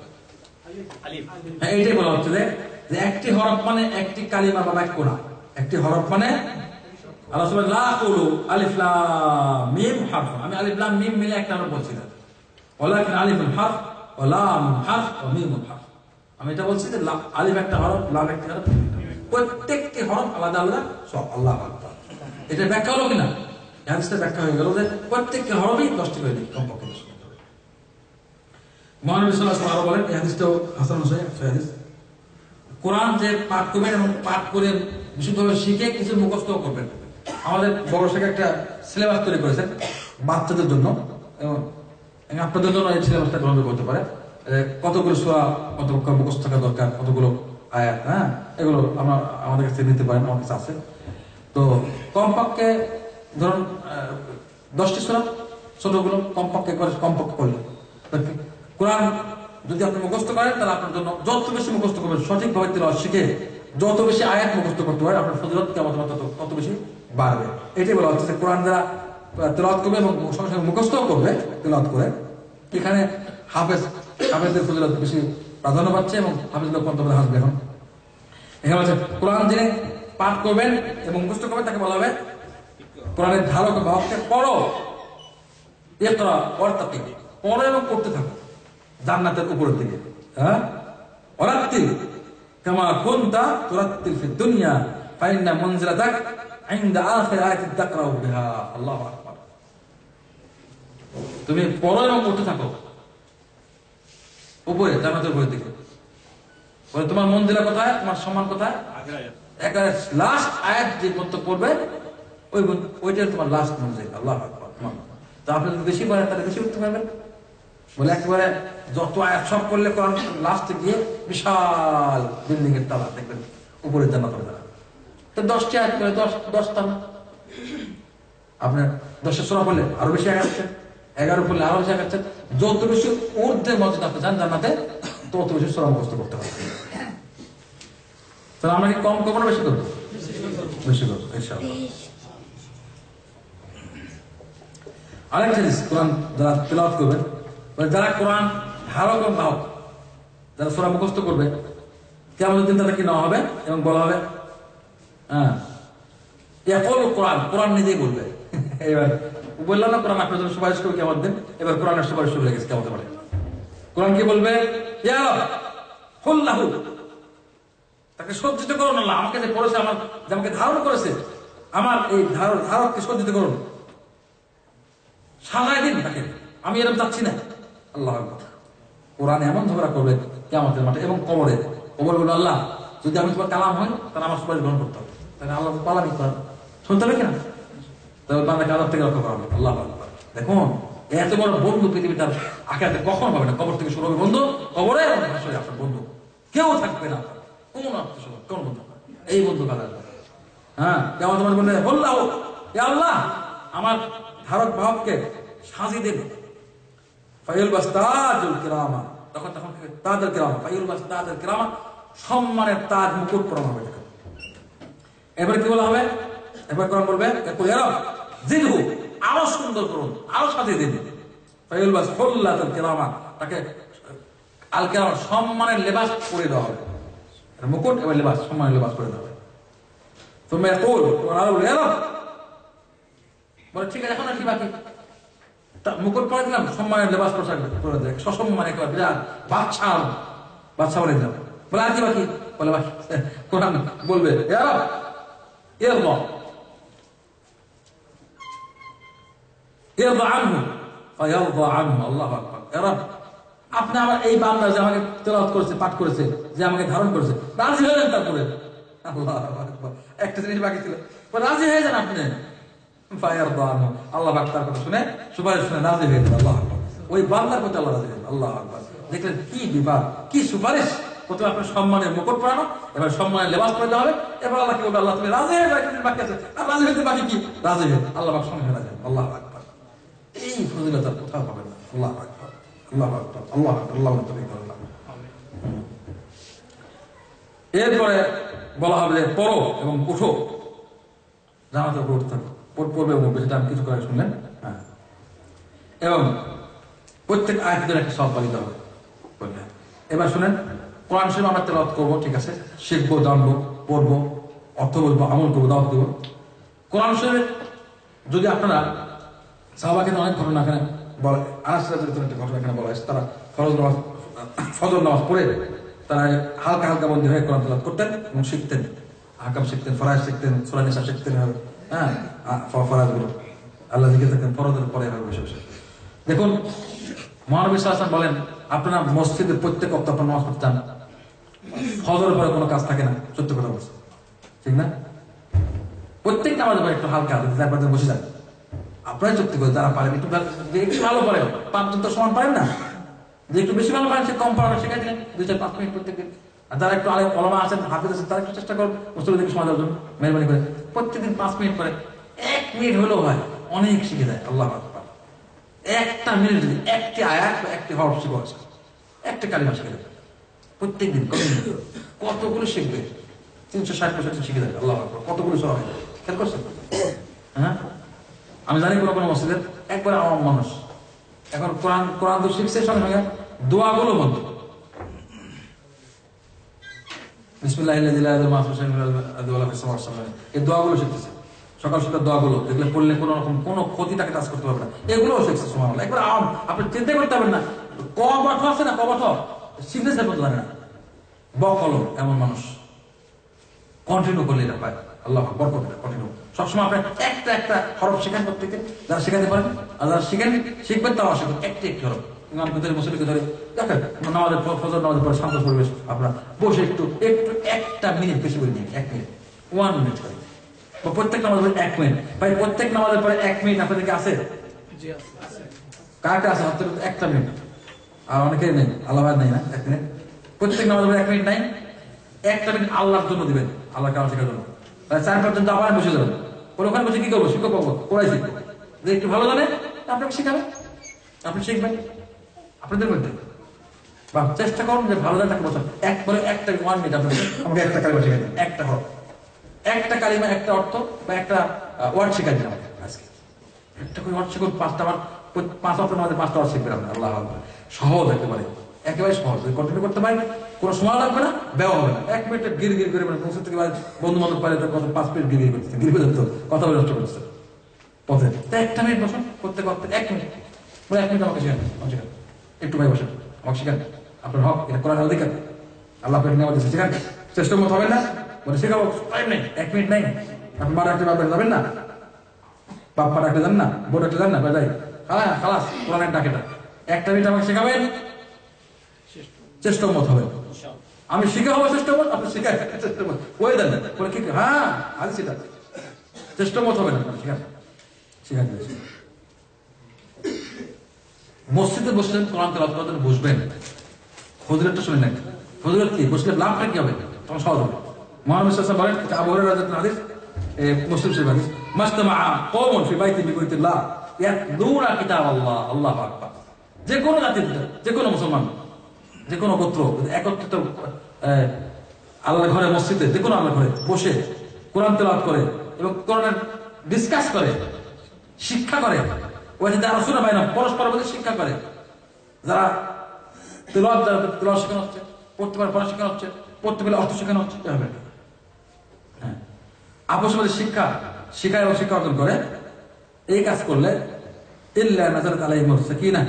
Speaker 1: হ্যাঁ, এইটাই বলা হচ্ছে যে একটি হরফ মানে একটি কালিমা বা বাক্য না। একটি হরফ মানে আল্লাহ সুবহানাহু ওয়া তাআলা লা কুলু আলিফ লাম মিম হারফ, আমি আলিফ লাম মিম মিলে একটা হরফ বলছি না, ওয়ালাকিন আলিফুল হারফ ওয়া লাম হারফ ওয়া মিমুল হারফ। আমি এটা বলছি যে আলিফ একটা হরফ, লাম একটা হরফ, প্রত্যেকটি হরফ আলাদা আলাদা সব। আল্লাহু আকবার। এটা ব্যাখ্যা হলো কিনা? হাদিসটা ব্যাখ্যা হয়ে গেল যে প্রত্যেকটি হরফই 10টি করে দিই কমপক্ষে। মহানবী সাল্লাল্লাহু আলাইহি ওয়াসাল্লাম আরো বলেন, এই হাদিসটাও হাসান হাদিস, কোরআন যে পাঠ করবেন এবং পাঠ করে বিশুদ্ধভাবে শিখে কিছু মুখস্থ করবেন। আমাদের বড় শেখা একটা সিলেবাস তৈরি করেছেন বাচ্চাদের জন্য, এবং আপনাদের জন্য এই সিলেবাসটা গ্রহণ করতে পারে। কতগুলো সূরা কত মুখস্থ থাকা দরকার, কতগুলো আয়াত, হ্যাঁ, এগুলো আমরা আমাদের কাছে নিতে পারেন, আমার কাছে আছে। তো কমপক্ষে ধরুন 10টি সূরা ছোটগুলো কমপক্ষে করলে কোরআন যদি আপনি মুখস্থ করেন তাহলে আপনার জন্য যত বেশি মুখস্থ করবেন, সঠিকভাবে তেলাওয়াত শিখে যত বেশি আয়াত মুখস্থ করতে পারেন, আপনার ফজিলত কেমন তত বেশি বাড়বে। এটাই বলা হচ্ছে যে কোরআন যারা তেলাওয়াত করবে এবং সঙ্গে সঙ্গে মুখস্থ করবে তেলাওয়াত করে, এখানে হাফেজদের ফজিলত বেশি প্রাধান্য পাচ্ছে এবং হাফেজ লোক পন্তব্য হাসবে। এখন এখানে হচ্ছে কোরআন যিনি পাঠ করবেন এবং মুখস্থ করবেন তাকে বলা হবে কোরআনের ধারক বাহককে পড়ো, ইকরা ওয়ারতাকি, পড়ো এবং পড়তে থাকো জান্নাতের উপরের দিকে। হ্যাঁ, ওয়ারাত্তিল কামা কুনতা তুরাত্তিল ফিদ দুনিয়া ফাইন্না মুনজিলাতাক ইনদা আখির আয়াতিন তাকরাউ বিহা। আল্লাহু আকবার। তুমি পড়ো এবং পড়তে থাকো উপরে জান্নাতের উপরের দিকে। বলে তোমার মঞ্জিলা কোথায়, তোমার সম্মান কোথায়? একেবারে লাস্ট আয়াত যে পর্যন্ত পড়বে ওইটাই তোমার লাস্ট মঞ্জিল। আল্লাহু আকবার। তো আপনি যদি বেশি পড়েন তাহলে বেশি উঠতে পারবেন। বলে একেবারে যত আয়াত সব করলে কোরআন লাস্টে গিয়ে বিশাল বিল্ডিং এর তালা দেখবেন উপরে জান্নাতের তালা। তো 10টি আয়াত করে 10 তালা। আপনার 10 সূরা পড়লে আরো বেশি আয়াত আছে, 11 পড়লে আরো বেশি আয়াত আছে। যত বেশি ঊর্ধ্বে মসজিদ আপনি যান জান্নাতে তত বেশি সূরা মুখস্থ করতে হবে। তাহলে আমরা কি কম করবো না বেশি করবো? বেশি করবো ইনশাআল্লাহ। আরেকটা জিনিস, কোরআন যারা তেলাওয়াত করবেন, যারা কোরআন ধারক এবং বাহক, যারা সূরা মুখস্থ করবে, কিয়ামতের দিন তাদেরকে নেওয়া হবে এবং বলা হবে হ্যাঁ কোরআন, কোরআন নিজেই বলবে। এবার বললাম না কোরআন আপনার জন্য সুপারিশ করবে কিয়ামতের দিন, এবার কোরআনের সুপারিশ শুরু হয়ে গেছে কিয়ামতের পরে। কোরআন কি বলবে? ইয়া হুল্লাহু, তাকে সজ্জিত করুন আল্লাহ, আমাকে যে পড়েছে, আমার যে আমাকে ধারণ করেছে, আমার এই ধারককে সজ্জিত করুন, সাজায় দিন তাকে, আমি এরকম চাচ্ছি না। আল্লাহ কোরআন এমন ঝগড়া করবে কিয়ামতের মাঠে এবং কবরে। কবর বলবে আল্লাহ যদি আমি তোমার কালাম হই তাহলে আমার সুপারিশ গ্রহণ করতে হবে। তাহলে আল্লাহ পালামি করেন শুনতে হবে কিনা, তবে বাংলাকে আজাব থেকে রক্ষা করা হবে। আল্লাহ দেখুন এত বড় বন্ধু পৃথিবী তার আখেরাতে কখন পাবে না। কবর থেকে শুরু হবে বন্ধু, কবরে আপনার বন্ধু কেউ থাকবে না, কোন আত্মীয় কোন বন্ধু, এই বন্ধু কাজ। হ্যাঁ, কেমন তোমার বললে বললাম আল্লাহ আমার ধারক বাহককে সাজি দেবে। ফাইল বাস তাজুল কিরামা, তখন তাজুল কিরামা, ফাইল বাস তাজুল কিরামা, সম্মানের তাজ মুকুট পরানো হবে। এবার কি বলা হবে? এবার কোরআন বলবে জিদহু, আরো সুন্দর করুন, আরো সাজিয়ে দিন। ফাইল বাস হুল্লাতুল কিরামা, তাকে আল কিরামা সম্মানের লেবাস পরিয়ে দেওয়া হবে। মুকুট এবং লেবাস, সম্মানের লেবাস পরিয়ে দেওয়া হবে। তুমি ইয়াকুল কোরআন বলে ঠিক আছে, এখন আর কি বাকি? মুকুট পরে দিলাম, সম্মানের লেবাস পোশাক করে দেয়, সসম্মান একটা বিরাট বাচ্চা বলে দিলাম। বলে আর কি বাকি? বলে কোরআন বলবে আপনি আমার এই বান্দা যে আমাকে তেলাওয়াত করেছে, পাঠ করেছে, যে আমাকে ধারণ করেছে, রাজি হয়ে যান। তারপরে আল্লাহ একটা জিনিস বাকি ছিল, রাজি হয়ে যান আপনি। আল্লাহ তার কথা শুনে সুপারিশ শুনে রাজি হয়ে যাবে। আল্লাহ ওই বান্দার প্রতি আল্লাহ রাজি হয়ে যাবে। আল্লাহ দেখলেন কি বিবাদ, কি সুপারিশ। প্রথমে আপনার সম্মানের মুকুট পরানো, এবার সম্মানের লেবাস পরাতে হবে। এবার আল্লাহ কি বলবে? আল্লাহ তুমি রাজি হয়ে যাবে, বাকি আছে আর রাজি হইতে বাকি কি? রাজি হয়ে আল্লাহ সঙ্গে রাজি হবে। আল্লাহ আকবার। এই ফজিলত আর কোথাও পাবেন না। আল্লাহ আকবার, আল্লাহ আকবার, আল্লাহ আল্লাহ। এরপরে বলা হবে যে পড়ো এবং উঠো, জানাতে উঠতে থাকো, পড়বে এবং সেটা আমি কিছু করে শুনলেন। হ্যাঁ, এবং প্রত্যেক আয়াতের একটা সব পালিত হবে। এবার শুনেন, কোরআন শরীফ আমরা তেলাওয়াত করবো, ঠিক আছে, শিখবো, জানবো, পড়বো, অর্থ বলবো, আমল করবো, দাওয়াত দেবো। কোরআন শরীফ যদি আপনারা সাহাবাকে অনেক ঘটনা এখানে বলা, আনাস রাদিয়াল্লাহু একটা ঘটনা এখানে বলা হয়েছে, তারা ফজর নামাজ পড়ে তারা হালকা হালকা বন্দী হয়ে কোরআন তেলাওয়াত করতেন এবং শিখতেন, আহকাম শিখতেন, ফরায়েজ শিখতেন, সূরা নিসা শিখতেন। হ্যাঁ, ফরায়েজগুলো আল্লাহ জিকির থাকতেন, ফরজের পরে হবে বসে বসে। দেখুন মহানবী সাল্লাল্লাহু আলাইহি ওয়াসাল্লাম বলেন, আপনারা মসজিদে প্রত্যেক ওয়াক্ত আপনারা নামাজ পড়তে চান, ফজরের পরে কোনো কাজ থাকে না। সত্য কথা বলছে, ঠিক না? প্রত্যেক নামাজ পরে একটু হালকা 4-5 দিন বসে যান। আপনারাই চুক্তি করে যারা পারেন একটু ভালো পারেন, 5 জন তো সমান পারেন না। যে একটু বেশি ভালো পারেন সে কম পারবে শেখাই দিলেন 2-4-5 মিনিট প্রত্যেকদিন। আর যারা একটু আলেম ওলামা আছেন, হাফেজ আছেন, তারা একটু চেষ্টা করুন মুসলিমদেরকে সময় দেওয়ার জন্য মেহরবানি করে প্রত্যেকদিন 5 মিনিট করে 1 মিনিট হলেও হয়, অনেক শিখে যায়। আল্লাহু আকবার। একটা মিনিট যদি একটি আয়াত বা একটি হরফ শিখে আছে, একটা কালিমা শিখে যাবে প্রত্যেকদিন, কতগুলো শিখবে? 360 বছর শিখে যাবে। আল্লাহু আকবার, কতগুলো সব খেয়াল করছেন? হ্যাঁ, আমি জানি কোনো কোনো মসজিদের একবার আমার মানুষ এখন কোরআন তো শিখছে, সঙ্গে সঙ্গে দোয়াগুলো বলতো এই দোয়াগুলো শিখতেছে, সকাল সকাল দোয়াগুলো যেগুলো পড়লে কোনো রকম কোনো ক্ষতি তাকে কাজ করতে পারবে না, এগুলোও শিখছে। সুবহানাল্লাহ। একবার আপনি চিন্তা করতে পারবেন না, ক বঠ আছে না, ক বঠ শিখতেছে বলতে পারে না, বকলম এমন মানুষ কন্টিনিউ করলে এটা পায়। আল্লাহ বরকত কন্টিনিউ সবসময় আপনি একটা একটা হরফ শেখান প্রত্যেকে, যারা শেখাতে পারেন, আর যারা শিখবেন তাও শিখবেন একটি একটি হরফ। ইমাম ভিতরে মুসলিমকে ধরে দেখেন নামাজের ফজর নামাজের পরে শান্ত পরিবেশ, আপনার বসে একটু একটু একটা মিনিট বেশি করে নিন, 1 মিনিট 1 মিনিট করে, বা প্রত্যেক নামাজের পরে 1 মিনিট। ভাই প্রত্যেক নামাজের পরে 1 মিনিট আপনাদেরকে আছে? কার আছে? হাতে একটা মিনিট। আর অনেকেই নেই, আল্লাহ নেই না 1 মিনিট। প্রত্যেক নামাজের পরে 1 মিনিট নাই, একটা মিনিট আল্লাহর জন্য দিবেন, আল্লাহ কারণ শেখার জন্য। 4-5 জন আবার বসে যাবেন, ওখানে বসে কি করবো? শিক্ষক পাবো, কোরআন শিখবো। যে একটু ভালো জানে আপনাকে শিখাবে, আপনি শিখবেন আপনাদের মধ্যে। বা চেষ্টা করুন যে ভালো জানে তাকে বসান, একবারে একটা 1 মিনিট আপনাকে আমাকে একটা কালিমা শেখাই দিন, একটা হরফ, একটা কালিমা, একটা অর্থ বা একটা ওয়ার্ড শেখাই দিন আমাকে আজকে। একটা করে ওয়ার্ড শিখুন, 5টা বার 5 অর্থের মধ্যে 5টা ওয়ার্ড শিখবেন আপনি। আল্লাহ সহজ, একেবারে সহজ। কন্টিনিউ করতে পারেন, কোনো সময় লাগবে না, ব্যয় হবে না। 1 মিনিটে গির করে মানে থেকে বন্ধু বান্ধব পারে 5 মিনিট গির করতেছে, গির করে কথা বলে নষ্ট করতেছে পথে। তাই 1 মিনিট বসুন, করতে করতে 1 মিনিট 1 মিনিট আমাকে শেখান, একটু ভাই বসেন, আমাকে শেখান। আপনার হক, এটা করার অধিকার আল্লাহ আপনাকে নেওয়া দিচ্ছে, শেখান। চেষ্টা মতো হবে না, বলে শেখাবো, টাইম নেই, 1 মিনিট নেই। আপনি মা ডাকতে পারবেন, যাবেন না, বাপ্পা ডাকতে যান না, বউ ডাকতে যান না, যাই খালাস কোরআনের ডাকেটা 1 মিনিট আমাকে শেখাবেন, চেষ্টা মত হবে। আমি শিখে হবো চেষ্টা মত, আপনি শিখাই চেষ্টা মত ওই দেন না বলে কি, হ্যাঁ আজ সেটা চেষ্টা মত হবে না, শিখান। মসজিদে বসলেন, কোরআন তেলাওয়াত করার বসবেন, ফজিলতটা শুনে নেন। ফজিলত কি? বসলে লাভটা কি হবে? তখন সহজ হবে। মুহাম্মদ সাল্লাল্লাহু আলাইহি ওয়াসাল্লাম বলেন, আবু হুরায়রা রাদিয়াল্লাহু হাদিস, মুসলিম শরীফ হাদিস, মাসতামা কওমুন ফি বাইতি মিন বাইতিল্লাহ ইয়াতলুনা কিতাবাল্লাহ। আল্লাহু আকবার। যে কোনো জাতির, যে কোনো মুসলমান, যে কোনো গোত্র একত্রিত আল্লাহর ঘরে, মসজিদে, যে কোনো আল্লাহর ঘরে বসে কোরআন তেলাওয়াত করে এবং কোরআনের ডিসকাস করে, শিক্ষা করে, ওই যারা শুনে পায় না পরস্পর মধ্যে শিক্ষা করে, যারা তেলাওয়াত শেখানো হচ্ছে, পড়তে পারে পড়া শেখানো হচ্ছে, পড়তে পারলে অর্থ শেখানো হচ্ছে, হবে। হ্যাঁ, আপসের মধ্যে শিক্ষায় এবং শিক্ষা অর্জন করে, এই কাজ করলে ইল্লা নাযালাত আলাইহিমুস সাকিনাহ,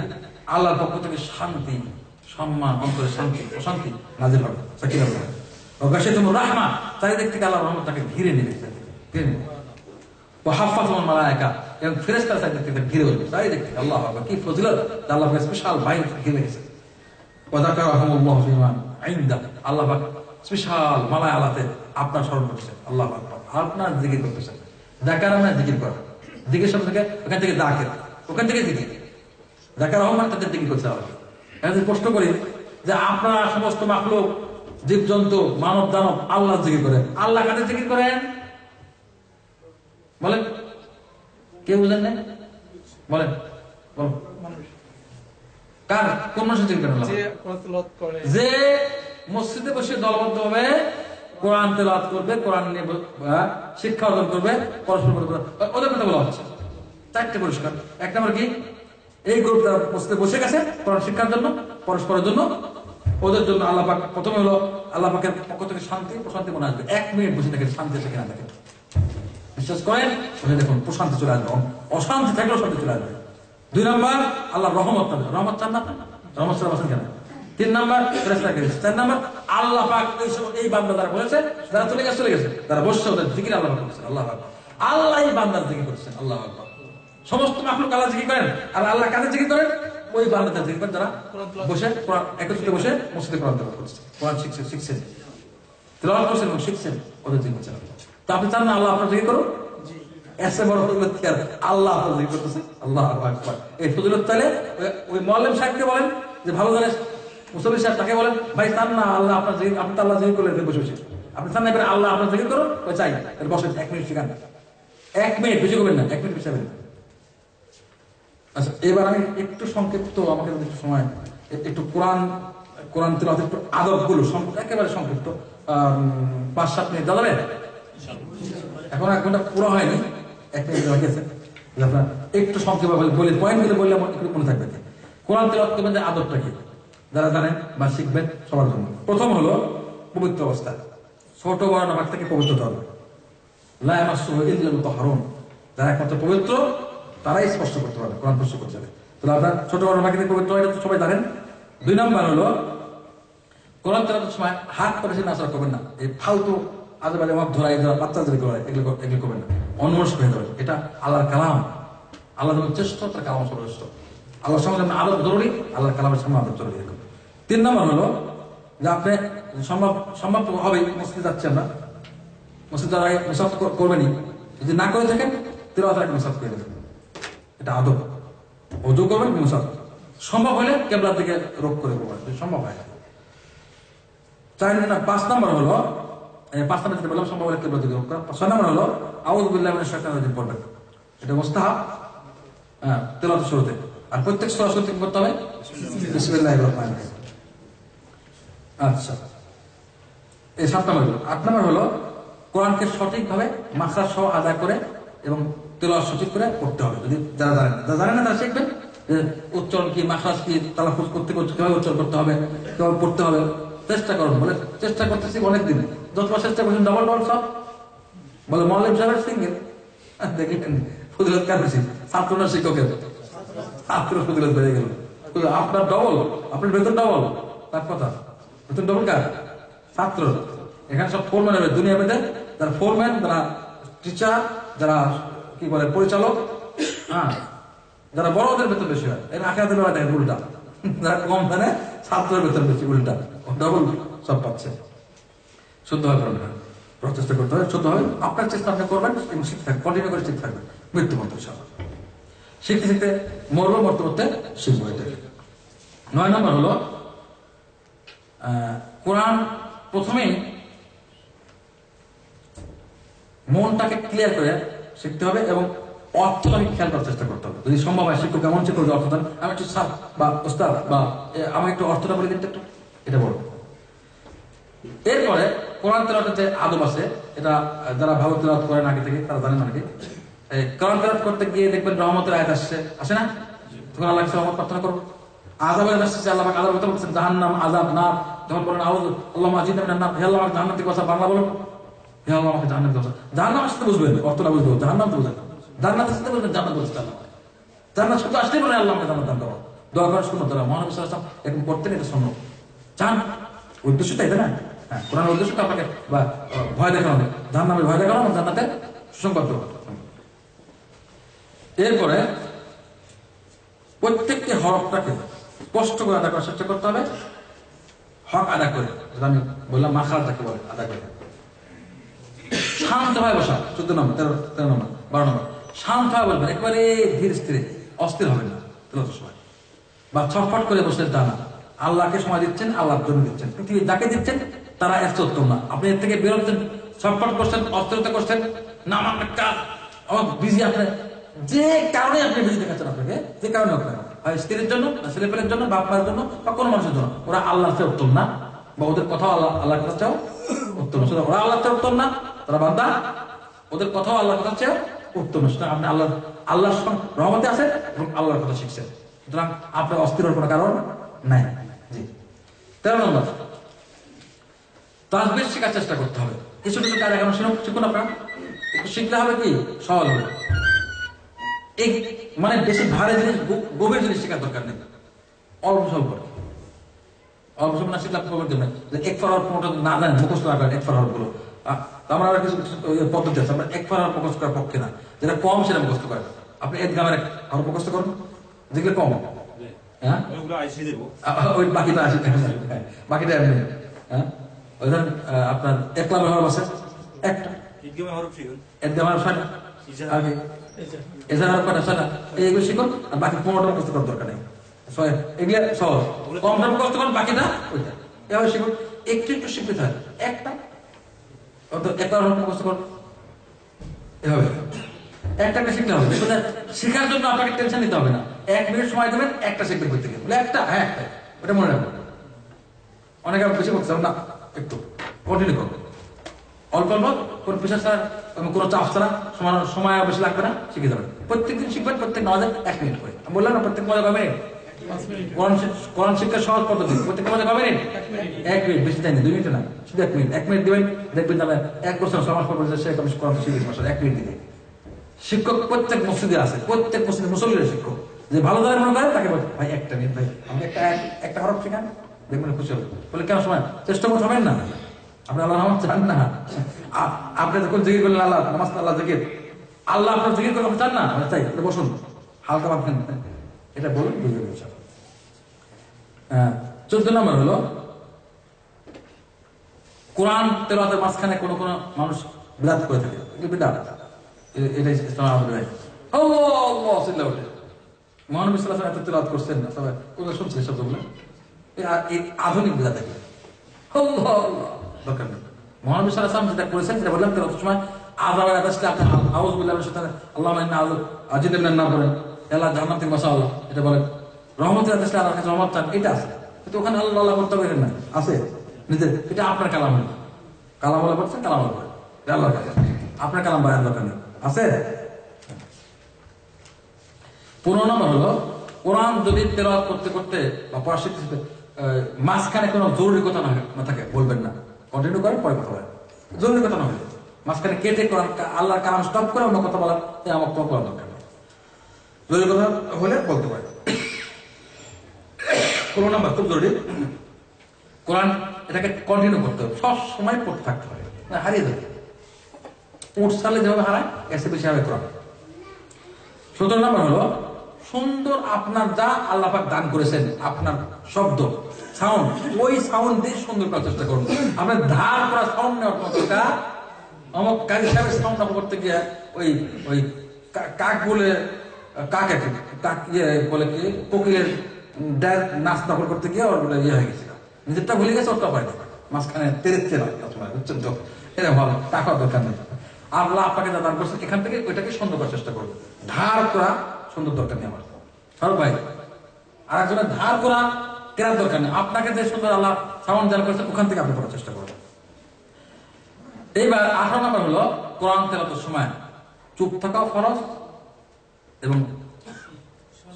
Speaker 1: আল্লাহর পক্ষ থেকে শান্তি, সম্মান, অন্তরে শান্তি, প্রশান্তি নাযিল হবে, সাকিনাহ হবে। ওয়া গাশিয়াতুমুর রাহমা, চারিদিক থেকে আল্লাহর রহমত তাকে ঘিরে নেবে, ওয়া হাফফাতুহুল মালায়েকা, এবং ফেরেশতারা চারিদিক থেকে ঘিরে বসবে, চারিদিক থেকে। আল্লাহু আকবার, কি ফজিলত! আল্লাহ পাক স্পেশাল বাইরে ঘিরে রেখেছে। ওয়া যাকারাহুমুল্লাহু ফিমা ইনদা, আল্লাহ পাক স্পেশাল মালায় আলাতে আপনার স্মরণ করছেন। আল্লাহু আকবার, আপনার জিকির করতেছেন। যাকারা মানে জিকির করা, জিকির শব্দ থেকে ওখান থেকে যাকির, ওখান থেকে জিকির। যাকারাহুম মানে তাদের জিকির করছে আল্লাহ। এখন প্রশ্ন করি যে আপনারা সমস্ত মাখলুক, জীবজন্তু, মানব দানব আল্লাহ জিকির করেন, আল্লাহ কাদের জিকির করেন বলেন? কেউ বুঝেন না? বলেন, বলো। কার, কোন মানুষের জিকির করেন? যে মসজিদে বসে দলবদ্ধ হবে কোরআন তেলাওয়াত করবে, কোরআন নিয়ে শিক্ষা অর্জন করবে, পরস্পর ওদের কথা বলা হচ্ছে। 4টে পুরস্কার। 1 নম্বর কি? এই গ্রুপটা মসজিদে বসে গেছে কোরআন শিক্ষার জন্য, পরস্পরের জন্য, ওদের জন্য আল্লাহ পাক প্রথমে হলো আল্লাহ পাকের পক্ষ থেকে শান্তি, প্রশান্তি মনে আসবে। 1 মিনিট বসে দেখেন শান্তি আছে কিনা, দেখেন, বিশ্বাস করেন, দেখুন প্রশান্তি চলে আসবে, অশান্তি থাকলেও শান্তি চলে আসবে। 2 নম্বর আল্লাহ রহমত, রহমত চান না, রহমত ছাড়া বাসেন কেন? 3 নম্বর ফেরেশতা গেছে। 4 নম্বর আল্লাহ পাক এই বান্দা যারা বলেছে, যারা চলে গেছে, তারা বসছে, ওদের জিকির আল্লাহ পাক করছে। আল্লাহ পাক, আল্লাহ এই বান্দার জিকির করছেন। আল্লাহ পাক, সমস্ত মাখলুক আল্লাহ জিকির করেন, আর আল্লাহ কাদের জিকির করেন? ওই বান্দাদের জিকির করেন যারা বসে একত্রিত বসে মসজিদে কোরআন তেলাওয়াত করছে, কোরআন শিখছেন, তেলাওয়াত করছেন এবং শিখছেন, ওদের জিকির করছেন। তো আপনি চান না আল্লাহ আপনার জিকির করুন? এসে বড় ফজিলত আল্লাহ আপনার জিকির করতেছে। আল্লাহু আকবার। এই ফজিলত চাইলে ওই মুআল্লিম সাহেবকে বলেন, যে ভালো জানে মুসল্লি সাহেব তাকে বলেন ভাই চান না আল্লাহ আপনার জিকির, আপনি তো আল্লাহ জিকির করলেন বসে বসে, আপনি চান না এবার আল্লাহ আপনার জিকির করুন, চাই বসে 1 মিনিট শিখান, 1 মিনিট বেশি করবেন না, 1 মিনিট বেশি হবে। আচ্ছা এবার আমি একটু সংক্ষিপ্ত, আমাকে একটু সময়, একটু কোরআন তেলাওয়াত একটু আদবগুলো একেবারে সংক্ষিপ্ত 5-7 মিনিট দাঁড়াবে, এখন 1 ঘন্টা পুরো হয়নি, 1 মিনিট বাকি আছে, আপনার একটু সংক্ষেপে বলি, পয়েন্টগুলো বললে আমার একটু মনে থাকবে। কোরআন তেলাওয়াত করবেন যে আদবটা কি যারা জানেন বা শিখবেন সবার জন্য। প্রথম হলো পবিত্র অবস্থা, ছোট বড় নামাজ থেকে পবিত্র হবে, লা ইয়ামাসসুহু ইল্লাল মুতাহহারুন, যারা একমাত্র পবিত্র তারাই স্পর্শ করতে পারবে, কোরআন স্পর্শ করতে হবে। তাহলে আপনার ছোট বড় নামাজ থেকে পবিত্র, এটা তো সবাই জানেন। 2 নম্বর হলো কোরআন তেলাওয়াতের সময় হাত পা বেশি নাচড়া করবেন না, এই ফালতু আজেবাজে মাপ ধরা, যারা বাচ্চা যদি করে এগুলো করবেন না, অন্যমনস্ক হয়ে যাবে। এটা আল্লাহর কালাম, আল্লাহ যেমন শ্রেষ্ঠ তার কালাম সর্বশ্রেষ্ঠ, আল্লাহর সামনে যেমন আদব জরুরি, আল্লাহর কালামের সামনে আদব জরুরি। 3 নম্বর হলো যে আপনি সম্ভব হবে মসজিদে যাচ্ছেন না, মসজিদ যারা মেসাজ করবেনই, যদি না করে থাকেন তেলাওয়াত আগে মেসাজ করে দেবেন, এটা আদব। ওযু করবেন মেসাজ, সম্ভব হলে কিবলার দিকে রোখ করে করবেন, সম্ভব হয়। 5 নম্বর হলো 5 নম্বর যেটা বললাম সম্ভব হলে কিবলার দিকে রোখ করা। 6 নম্বর হলো আউযু বিল্লাহি মিনাশ শাইতানির রাজিম পড়বেন, এটা মুস্তাহাব তেলাওয়াতের শুরুতে, আর প্রত্যেক সূরা শুরুতে কি করতে হবে? বিসমিল্লাহির রহমানির রহিম। আচ্ছা এই 7 নম্বর হলো। 8 নম্বর হলো কোরআনকে সঠিকভাবে মাখরাজ সহ আদায় করে এবং তেলাওয়াত সঠিক করে পড়তে হবে। যদি যারা জানেন না তারা শিখবেন যে উচ্চারণ কি, মাখরাজ কি, তালাফুজ করতে কিভাবে উচ্চারণ করতে হবে, কিভাবে পড়তে হবে। চেষ্টা করুন, বলে চেষ্টা করতেছি অনেকদিন, যতবার চেষ্টা করছেন ডবল সব বলে মৌলানা সাহেবের সিঙ্গেল দেখলেন ফজিলত কার বেশি, ছাত্র না শিক্ষকের? ছাত্র ফজিলত বেড়ে গেল, আপনার ডবল, আপনার বেতন ডবল, তার কথা বেতন ডবল কার? ছাত্র। এখানে সব ফোরম্যান হবে দুনিয়া বেঁধে, যারা ফোরম্যান, যারা টিচার, যারা কি বলে পরিচালক, যারা বড়দের বেতন বেশি হয়, এর আখেরাতের বেলা দেখেন উল্টা, যারা কম জানে ছাত্রের বেতন বেশি, উল্টা ডবল সব পাচ্ছে। শুদ্ধভাবে করবেন, প্রচেষ্টা করতে হবে, শুদ্ধভাবে আপনার চেষ্টা আপনি করবেন এবং শিখতে থাকবেন, কন্টিনিউ করে শিখতে থাকবেন মৃত্যু পর্যন্ত। শিখতে শিখতে মরবো, মরতে মরতে শিখবো। এটা 9 নম্বর হলো কোরআন প্রথমেই মনটাকে ক্লিয়ার করে শিখতে হবে এবং অর্থটাকে খেয়াল করার চেষ্টা করতে হবে। যদি সম্ভব হয় শিক্ষক এমন শিক্ষক অর্থ দেন, আমি একটু স্যার বা ওস্তাদ বা আমাকে একটু অর্থটা বলে দিতে একটু, এটা বলো। এরপরে কোরআন তেলাওয়াতের যে আদব আছে, এটা যারা ভালো তেলাওয়াত করেন আগে থেকে তারা জানেন অনেকে। কোরআন তেলাওয়াত করতে গিয়ে দেখবেন রহমতের আয়াত আসে না? তখন আল্লাহ কাছে রহমত প্রার্থনা করো। আযাবের আয়াত আসছে, আল্লাহ পাক আযাবের কথা বলছেন, জাহান্নাম, আযাব, নার। যখন বলেন আউযু আল্লাহুম্মা আজিরনা মিনান নার, হে আল্লাহ আমাকে জাহান্নাম থেকে বাঁচা, বাংলা বলুন, হে আল্লাহ আমাকে জাহান্নাম থেকে বাঁচা। জাহান্নাম আসতে বুঝবেন, অর্থটা বুঝবেন, জাহান্নাম তো বুঝবেন, জান্নাত আসতে বুঝবেন, জান্নাত বলছে আল্লাহ, জান্নাত শুধু আসলেই বলে আল্লাহ আমাকে জান্নাত দান করো। দোয়া করার সুন্নাত, মহানবী সাল্লাল্লাহু আলাইহি ওয়াসাল্লাম এরকম করতেন, এটা সুন্নাত। চান উদ্দেশ্যটা এটা না, কোরআনের উদ্দেশ্যটা আপনাকে বা ভয় দেখানো, জাহান্নামের ভয় দেখানো, জান্নাতের সুসংবাদ। এরপরে প্রত্যেকটি হরফটাকে স্পষ্ট করে আদা করার চেষ্টা করতে হবে, হক আদা করে, যেটা আমি বললাম মাখরাজটাকে বলে আদা করে। শান্ত হয়ে বসা 14 নম্বর, 13 নম্বর, 12 নম্বর। শান্ত হয়ে বলবেন, একেবারে ধীর স্থিরে, অস্থির হবেন না তেলাওয়াতের সময়, বা ছটফট করে বসে তা না। আল্লাহকে সময় দিচ্ছেন, আল্লাহর জন্য দিচ্ছেন, পৃথিবী যাকে দিচ্ছেন তারা এত উত্তম না। আপনি এর থেকে বেরোচ্ছেন, ছটফট করছেন, অস্থিরতা করছেন, না আমার কাজ আমার বিজি, আপনার যে কারণে আপনি বিজি দেখাচ্ছেন, আপনাকে যে কারণে আপনার হয় স্ত্রীর জন্য, ছেলেপেলের জন্য, বাপ মায়ের জন্য, বা কোনো মানুষের জন্য, ওরা আল্লাহর চেয়ে উত্তম না, বা ওদের কথাও আল্লাহর কথা চেয়েও উত্তম না। ওরা আল্লাহর চেয়ে উত্তম না, তারা বান্দা, ওদের কথাও আল্লাহর কথা চেয়েও উত্তম না। সুতরাং আপনি আল্লাহর রহমতে আছেন এবং আল্লাহর কথা শিখছেন, সুতরাং আপনার অস্থির হওয়ার কোনো কারণ নাই। জি 13 নম্বর, তাসবিহ শেখার চেষ্টা করতে হবে। কিছু কিছু কাজ এখন শিখুন, আপনার একটু শিখতে হবে, কি সহজ হবে। এই মানে বেশি ভারী জিনিস, গভীর জিনিস শেখার দরকার নেই, অল্প স্বল্প না শিখলে আপনি করবেন না। যে এক ফর হরফ না জানেন, মুখস্থ না করেন এক ফর হরফ গুলো, আমরা কিছু পদ্ধতি আছে, আমরা এক ফর হরফ মুখস্থ করার পক্ষে না, যেটা কম সেটা মুখস্থ করেন। আপনি ইদগামের হরফ মুখস্থ করুন, যেগুলো কম, হ্যাঁ ওই বাকিটা আসে, বাকিটা এমনি। হ্যাঁ ওই ধরেন আপনার একলামের হরফ আছে একটা, ইদগামের হরফ 6টা, আর এছাড়া হরফ কটা 6টা, এইগুলো শিখুন, আর বাকি 15টা মুখস্থ করার দরকার নেই। এগুলা সহজ, কমটা মুখস্থ করেন, বাকিটা ওইটা এভাবে শিখুন। একটু একটু শিখতে থাকে, একটা মুখস্থ করুন, এভাবে একটা একটা শিখতে হবে। শেখার জন্য আপনাকে টেনশন নিতে হবে না, 1 মিনিট সময় দেবেন একটা শিখতে করতে গেলে একটা, হ্যাঁ একটা, ওটা মনে রাখবেন। অনেকে বেশি করতে না, একটু কন্টিনিউ করবেন, অল্প অল্প, কোনো প্রেশার ছাড়া, কোনো চাপ ছাড়া, সময় বেশি লাগবে না, শিখে যাবেন। প্রত্যেকদিন শিখবেন, প্রত্যেক নামাজে 1 মিনিট করে। আমি বললাম না প্রত্যেক নামাজে কবে মিনিট, কোরআন শিক্ষার সহজ পদ্ধতি, প্রত্যেক নামাজে কবে মিনিট, 1 মিনিট, বেশি টাইম 2 মিনিট না, শুধু 1 মিনিট। 1 মিনিট দিবেন, দেখবেন তাহলে 1 বছর সমাজ পর সে কোরআন শিখেছে মাসে 1 মিনিট দিবে। শিক্ষক প্রত্যেক মসজিদে আছে, প্রত্যেক মসজিদে মুসল্লির শিক্ষক, যে ভালো ধরে মনে করে তাকে বলে ভাই 1 মিনিট, ভাই আমাকে একটা হরফ শেখান, দেখবেন খুশি হবে। বলে কেন সময় চেষ্টা করতে হবেন না, আপনি আল্লাহ নামাজ চান না, আপনি যখন জিকির করলেন আল্লাহ নামাজ, আল্লাহ জিকির, আল্লাহ আপনার জিকির করে চান না, তাই বসুন হালকা ভাববেন, এটা বলুন, বুঝে গেছে। 14 নম্বর হলো কোরআন তেলাওয়াতের মাঝখানে কোনো কোনো মানুষ বিদাত করে থাকে, বিদাত, এটাই ইসলাম আবহাওয়া। মহানবী সাল্লাল্লাহু আলাইহি ওয়াসাল্লাম এত তেলাওয়াত করছেন না, সবাই ওগুলো শুনছে শব্দগুলো, এই আধুনিক বিদাত থাকে, দরকার নেই। মহানবী সাল্লাল্লাহু আলাইহি ওয়াসাল্লাম যেটা করেছেন সেটা বললাম, তেলাওয়াতের সময় আযাবের আদেশটা আপনি আউযু বিল্লাহি মিনাশ শাইতানির আল্লাহুম্মা ইন্নী আউযু আজিদু মিনান নার বলেন, আল্লাহ জান্নাত থেকে বাঁচাও আল্লাহ, এটা বলেন। রহমতের আদেশটা আল্লাহর কাছে রহমত চান, এটা আছে, কিন্তু ওখানে আল্লাহ আল্লাহ করতে পারেন না, আছে নিজের, এটা আপনার কালাম হলো, কালাম বলে পড়ছেন, কালাম বলে আল্লাহর কাছে, আপনার কালাম বাইরের দরকার নেই, আছে। 15 নম্বর হলো কোরআন যদি তেলাওয়াত করতে করতে বা পড়া শিখতে মাঝখানে কোনো জরুরি কথা না থাকে বলবেন না, কন্টিনিউ করেন, পরে কথা বলেন। জরুরি কথা না হলে মাঝখানে কেটে কোরআন আল্লাহর কালাম স্টপ করে অন্য কথা বলার আমার কোনো করার দরকার নেই, জরুরি কথা হলে বলতে পারে। 15 নম্বর খুব জরুরি, কোরআন এটাকে কন্টিনিউ করতে হবে, সব সময় পড়তে থাকতে হবে, হারিয়ে যাবে, উঠ সালে যেভাবে হারায় এসে বেশি হবে কোরআন। 17 নম্বর হলো সুন্দর আপনার যা আল্লাহ পাক দান করেছেন, আপনার শব্দ সাউন্ড, ওই সাউন্ড দিয়ে সুন্দর করার চেষ্টা করুন। আপনার ধার করা সাউন্ড নেওয়ার মতো অমুক কাজী সাহেবের সাউন্ড করতে গিয়ে ওই ওই কাক বলে কাক বলে কি কোকিলের নাচ নকল করতে গিয়ে ওর বলে হয়ে গেছিল, নিজেরটা ভুলে গেছে, ওরটা হয় মাঝখানে তেরেচ্ছে না, বুঝছেন তো, এরকম হবে, টাকার দরকার নেই। আল্লাহ আপনাকে যা দান করছেন এখান থেকে ওইটাকে সুন্দর করার চেষ্টা করবো, ধার করা সুন্দর দরকার নেই আমার সরব ভাই, আর একজনের ধার করা কেনার দরকার নেই, আপনাকে যে সুন্দর আল্লাহ সাউন্ড দান করেছেন ওখান থেকে আপনি করার চেষ্টা করবেন। এইবার 18 নম্বর হলো কোরআন তেলাওয়াতের সময় চুপ থাকাও ফরজ, এবং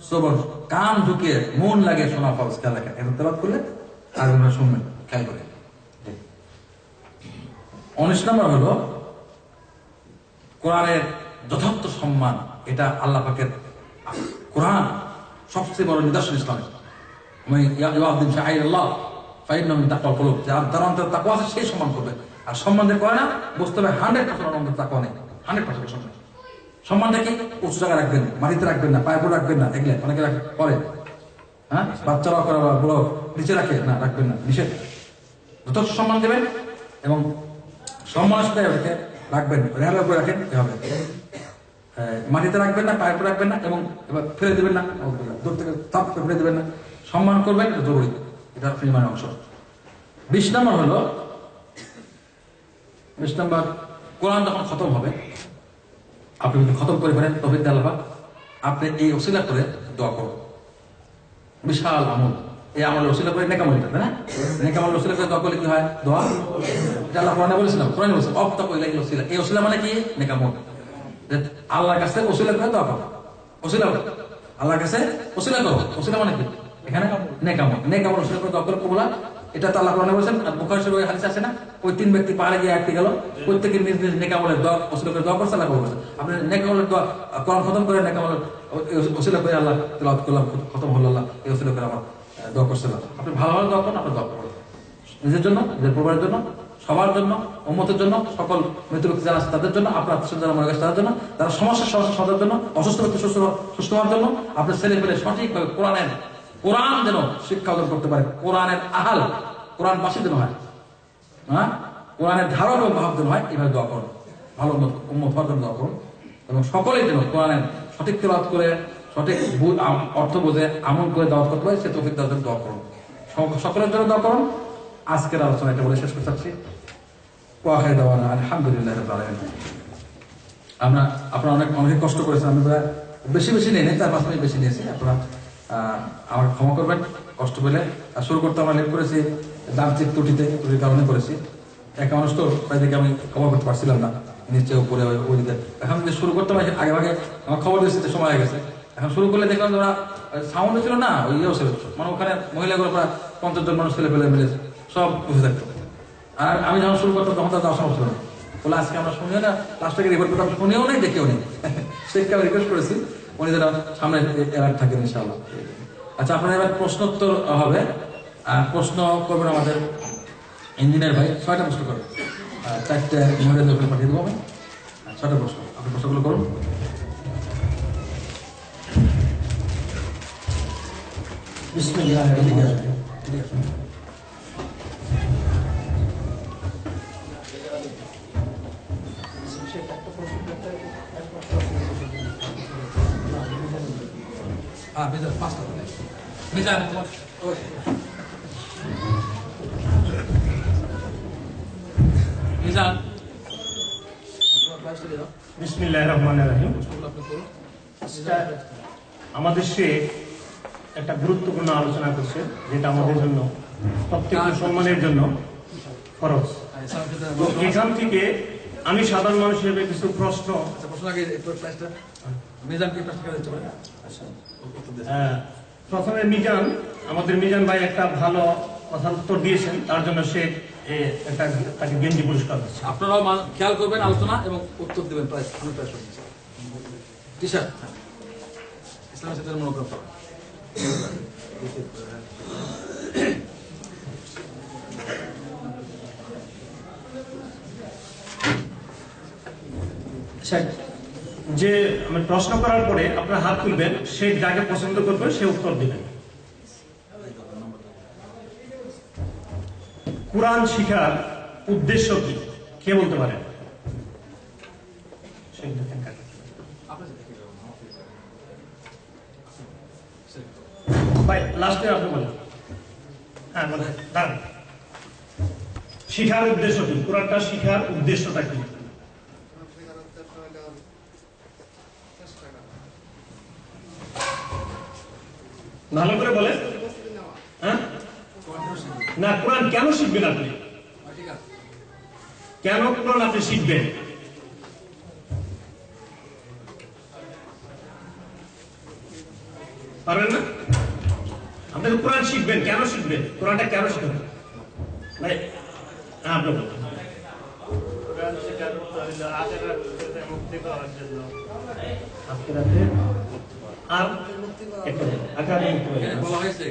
Speaker 1: সবর কান ঢুকিয়ে মন লাগে শোনা ফরজ, খেয়াল রাখেন, এখন তেলাওয়াত করলে আর ওনারা শুনবেন, খেয়াল করে। 19 নম্বর হলো কোরআনের যথার্থ সম্মান, এটা আল্লাহ পাকের, কোরআন সবচেয়ে বড় নিদর্শন ইসলামের, তার অন্তরে তাকওয়া আছে সেই সম্মান করবে, আর সম্মান যে করে না বুঝতে হবে 100% অন্তরে তাকওয়া নেই, 100% সম্মান। সম্মানটা কি, উঁচু জায়গায় রাখবেন, মাটিতে রাখবেন না, পায়ে পড়ে রাখবেন না, এগুলো অনেকে করে, হ্যাঁ বাচ্চারাও করে, বড় নিচে রাখে না, রাখবেন না, নিষেধ। যথেষ্ট সম্মান দেবেন এবং সম্মানের সাথে ওটাকে রাখবেন, রেহালা করে রাখেন, হবে মাটিতে রাখবেন না, পায়ে পড়ে রাখবেন না, এবং এবার ফেলে দেবেন না, দূর থেকে তাপ ফেলে দেবেন না, সম্মান করবেন, এটা জরুরি, এটা ইমানের অংশ। 20 নম্বর হলো, 20 নম্বর কোরআন যখন খতম হবে, আপনি যদি খতম করে ফেলেন তৌফিক দিয়ে আল্লাহ আপনি এই ওসিলা করে দোয়া করুন, বিশাল আমল, এই আমলের ওসিলা করে নেক আমল, তাই না? নেক আমলের ওসিলা করে দোয়া করলে কি হয়? দোয়া, এটা আল্লাহ কোরআনে বলেছিলাম, কোরআনে বলেছে অবতাকু ইলাইহি ওসিলা, এই ওসিলা মানে কি? নেক আমল, আল্লাহর কাছে ওসিলা করে দোয়া করো, ওসিলা আল্লাহর কাছে ওসিলা করো, ওসিলা মানে কি? এখানে নেক আমল, নেক আমল ওসিলা করে দোয়া করে কবুলা, এটা তো আল্লাহ কোরআনে বলেছেন। আর বুখারী শরীফে হাদিস আছে না, ওই 3 ব্যক্তি পাহাড়ে গিয়ে আটকে গেল, প্রত্যেকের নিজ নিজ নেক আমলের দোয়া ওসিলা করে দোয়া করছে, আল্লাহ কবুল করেছে। আপনি নেক আমলের দোয়া কোরআন খতম করে নেক আমলের ওসিলা করে আল্লাহ তেলাওয়াত করলাম, খতম হলো, আল্লাহ এই ওসিলা করে আমার দোয়া করছিলাম। আপনি ভালোভাবে দোয়া করুন, আপনার দোয়া করুন নিজের জন্য, নিজের পরিবারের জন্য, সবার জন্য, উম্মতের জন্য, সকল মৃত ব্যক্তি যারা আছে তাদের জন্য, আপনার আত্মীয় যারা মরে গেছে তাদের জন্য, তারা সমস্যার সমাধানের জন্য, অসুস্থ ব্যক্তি সুস্থ হওয়ার জন্য, আপনার ছেলে পেলে সঠিকভাবে কোরআন যেন শিক্ষা অর্জন করতে পারে, কোরআনের আহাল, কোরআন বাসী যেন হয়, হ্যাঁ, কোরআনের ধারণ এবং ভাব যেন হয়, এইভাবে দোয়া করুন, ভালো উম্মত হওয়ার জন্য দোয়া করুন, এবং সকলেই যেন কোরআনের সঠিক তেলাওয়াত করে সঠিক অর্থ বুঝে আমল করে দাওয়াত করতে পারে সে তৌফিক দাওয়াতের দোয়া করুন, সকলের জন্য দোয়া করুন। আজকের আলোচনা এটা বলে শেষ করতে চাচ্ছি। ওয়াখির দাওয়ানা আলহামদুলিল্লাহি রাব্বিল আলামিন। আপনারা অনেক কষ্ট করেছেন, আমি বেশি নেই 4-5 মিনিট বেশি নিয়েছি, আপনারা আমাকে ক্ষমা করবেন কষ্ট পেলে। শুরু করতে আমরা লেট করেছি যান্ত্রিক ত্রুটির কারণে করেছি। এক মানুষ তো তাই থেকে আমি খবর করতে পারছিলাম না, নিচে উপরে ওই দিকে। এখন যে শুরু করতে পারছি আগে আমার খবর দিয়েছে সময় হয়ে গেছে। এখন শুরু করলে দেখলাম ওরা সাউন্ড ছিল না, ওই ইয়েও ছিল, মানে ওখানে মহিলাগুলো প্রায় 50 জন মানুষ ছেলে পেলে মিলে সব বসে থাকতো। আর আমি যখন শুরু করতাম তখন তার সমস্যা ছিল না, বলে আজকে আমরা শুনিও না, লাস্ট থেকে রিপোর্ট করতাম, শুনেও নেই দেখেও নেই। শেখকে আমি রিকোয়েস্ট করেছি উনি যেন সামনে অ্যালার্ট থাকেন ইনশাআল্লাহ। আচ্ছা, আপনার এবার প্রশ্নোত্তর হবে। প্রশ্ন করবেন আমাদের ইঞ্জিনিয়ার ভাই। 6টা প্রশ্ন করবেন, 4টে মহিলাদের উপরে পাঠিয়ে দেবো আমি। 6টা প্রশ্ন, আপনি প্রশ্নগুলো করুন।
Speaker 2: বিসমিল্লাহির রহমানির রহিম। আমাদের শেখ একটা গুরুত্বপূর্ণ আলোচনা করছে, যেটা আমাদের জন্য প্রত্যেক মুসলমানের জন্য ফরজ। এখান থেকে আমি সাধারণ মানুষ হিসেবে কিছু প্রশ্ন প্রথমে আমাদের মিজান ভাই একটা ভালো কথার উত্তর দিয়েছেন, তার জন্য সে তাকে গেঞ্জি পুরস্কার দিচ্ছে।
Speaker 1: আপনারাও খেয়াল করবেন আলোচনা এবং উত্তর দেবেন। প্রায় টি-শার্ট ইসলামের সাথে মনোগ্রাম করা।
Speaker 2: যে আমি প্রশ্ন করার পরে আপনার হাত তুলবেন, সে যাকে পছন্দ করবে সে উত্তর দিবেন। কোরআন শিখার উদ্দেশ্য কি, কে বলতে পারেন? ভাই লাস্টে আপনি বলেন। হ্যাঁ বলেন, দাঁড়ান। শিখার উদ্দেশ্য কি, কোরআনটা শিখার উদ্দেশ্যটা কি? ভালো করে বলেন। হ্যাঁ না, কোরআন কেন শিখবেন আপনি? কেন কোরআন আপনি শিখবেন? পারবেন না? আপনি কোরআন শিখবেন, কেন শিখবেন? কোরআনটা কেন শিখবেন ভাই? আপনি বলুন। কোরআন শেখার হলো আখিরাতে মুক্তি পাওয়ার জন্য। আখিরাতে আর আখিরাতে মুক্তি পাওয়ার জন্য বলা হয়েছে।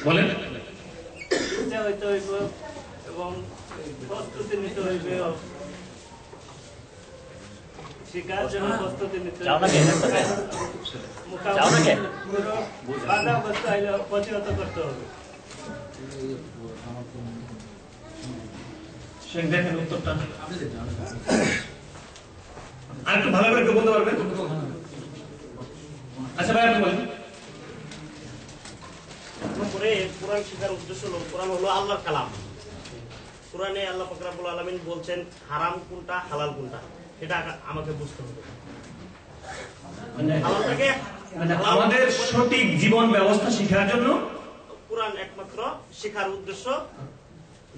Speaker 2: বলেন
Speaker 3: এবং প্রস্তুতি নিতে হইবে, শিকার জন্য প্রস্তুতি নিতে বাধা অবস্থা প্রতিহত করতে হবে।
Speaker 2: দেখেন উত্তরটা আর একটু ভালো করে বলতে পারবেন? আচ্ছা ভাই আপনি বলেন।
Speaker 3: পরে কোরআন শিখার উদ্দেশ্য হলো, কোরআন হলো আল্লাহর কালাম। কোরআনে আল্লাহ পাক রব্বুল আলামিন বলছেন হারাম কোনটা হালাল কোনটা, এটা আমাকে বুঝতে হবে।
Speaker 2: আমাদের সঠিক জীবন ব্যবস্থা শেখার জন্য
Speaker 3: কোরআন একমাত্র শেখার উদ্দেশ্য,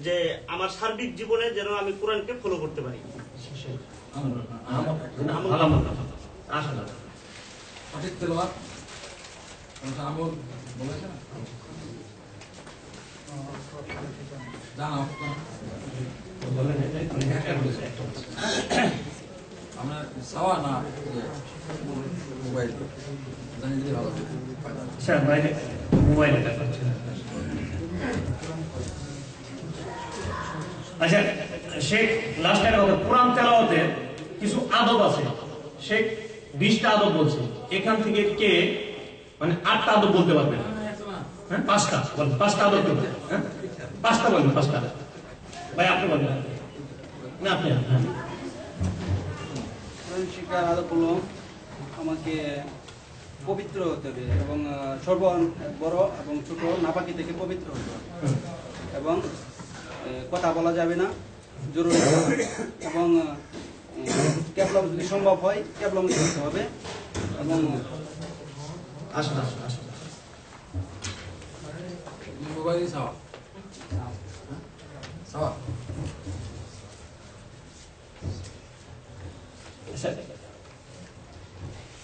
Speaker 3: যে আমার সার্বিক জীবনে যেন আমি কোরআনকে ফলো করতে পারি।
Speaker 1: সঠিক তেলাওয়াত আমল বলেছে না, জানা আমরা সাওয়া না মোবাইল জানি দিলে ভালো।
Speaker 2: স্যার বাইরে মোবাইলে দেখাচ্ছে। আচ্ছা শেখ লাস্ট একটা কথা, কোরআন তেলাওয়াতে কিছু আদব আছে, শেখ 20টা আদব বলছে, এখান থেকে কে মানে 8টা আদব বলতে পারবেন? হ্যাঁ 5টা বলেন, 5টা আদব বলতে। হ্যাঁ 5টা বলেন, 5টা ভাই আপনি বলেন। না আপনি হ্যাঁ।
Speaker 4: কোরআন শিক্ষার আদব হলো আমাকে পবিত্র হতে হবে এবং সর্ব বড় এবং ছোট নাপাকি থেকে পবিত্র হতে হবে এবং কথা বলা যাবে না জরুরি এবং ক্যাবলম যদি সম্ভব হয় ক্যাবলম করতে হবে এবং
Speaker 2: আসুন আসুন আসুন
Speaker 1: মোবাইলই সাওয়া সাওয়া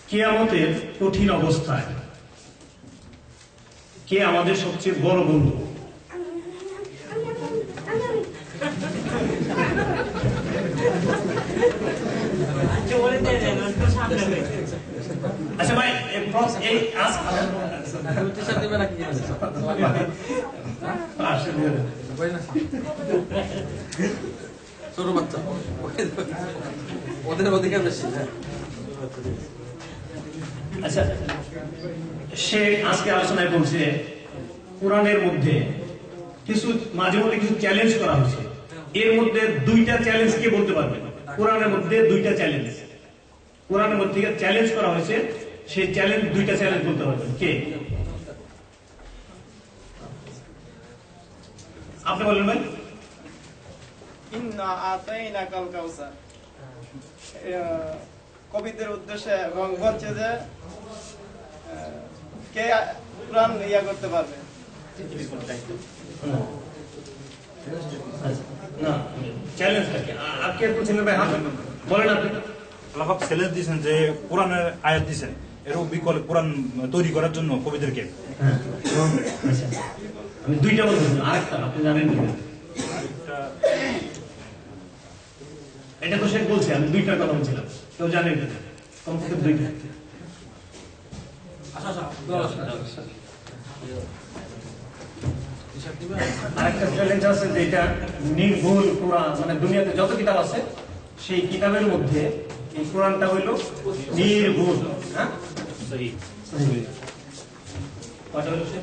Speaker 2: কিয়ামতের কঠিন অবস্থায় কে আমাদের সবচেয়ে বড় বন্ধু? আচ্ছা ভাই এই আজ
Speaker 1: টিচার দিবে নাকি ছোট বাচ্চা ওদের অধিকার বেশি।
Speaker 2: আচ্ছা সে আজকে আলোচনায় বলছে কোরআনের মধ্যে কিছু মাঝে মধ্যে কিছু চ্যালেঞ্জ করা হয়েছে, এর মধ্যে দুইটা চ্যালেঞ্জ কে বলতে পারবে? কোরআনের মধ্যে দুইটা চ্যালেঞ্জ, কোরআনের মধ্যে চ্যালেঞ্জ করা হয়েছে, সেই চ্যালেঞ্জ দুইটা চ্যালেঞ্জ বলতে পারবেন কে? আপনি বলেন ভাই।
Speaker 4: ইন্না আতাইনাকাল কাউসার কবিদের উদ্দেশ্যে এবং বলছে যে কে কোরআন ইয়া করতে পারবে?
Speaker 2: না চ্যালেঞ্জ থাকে আর কে বলছেন ভাই? হ্যাঁ বলেন আপনি।
Speaker 5: আল্লাহ পাক চ্যালেঞ্জ দিয়েছেন যে কোরআনের আয়াত দিয়েছেন এর বিকল্প কোরআন তৈরি করার জন্য কবিদেরকে।
Speaker 2: হ্যাঁ আচ্ছা আমি দুইটা বলছি, আরেকটা আপনি জানেন কি? এটা তো সে বলছে, আমি দুইটার কথা বলছিলাম, কেউ জানেন কি? কমপক্ষে দুইটা। আরেকটা চ্যালেঞ্জ আছে যেটা নির্ভুল কোরআন, মানে দুনিয়াতে যত কিতাব আছে সেই কিতাবের মধ্যে এই কোরআনটা হইল নির্ভুল। হ্যাঁ কয়টা হলো সে?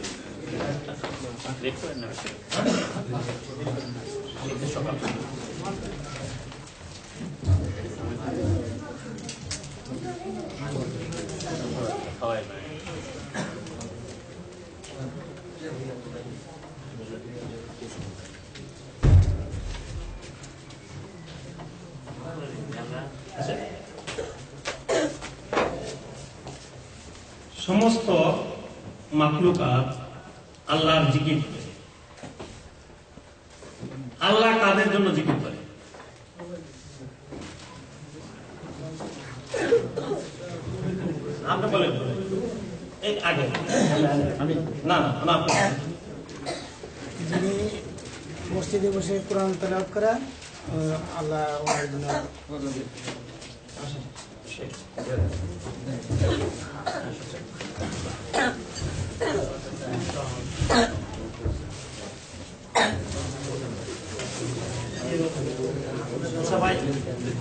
Speaker 2: সমস্ত মাখলুকাত আল্লাহর জিকির করে। আল্লাহ কাদের জন্য জিকির করে? আপনি বলেন। এই আগে না না আপনি
Speaker 6: যিনি মসজিদে বসে কোরআন তেলাওয়াত করে আল্লাহ ওনার জন্য
Speaker 2: সবাই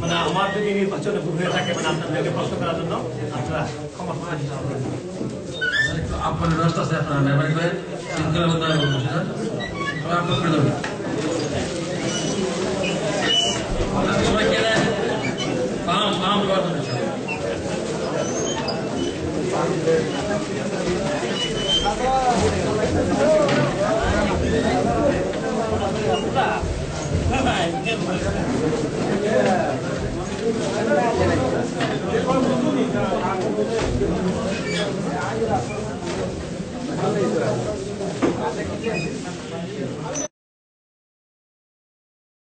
Speaker 2: মানে আমার যদি নির্বাচনে ভুল হয়ে থাকে, মানে আপনাদেরকে প্রশ্ন করার জন্য আপনারা ক্ষমা করে
Speaker 1: আপনার ব্যবস্থা আছে, আপনারা মেহরবানি করে শৃঙ্খলাবদ্ধ ভাবে বসে যান, সবাই আপলোড করে দেবেন। সবাই কেনে পাম পাম ব্যবহার করতে চান।
Speaker 6: ভালোই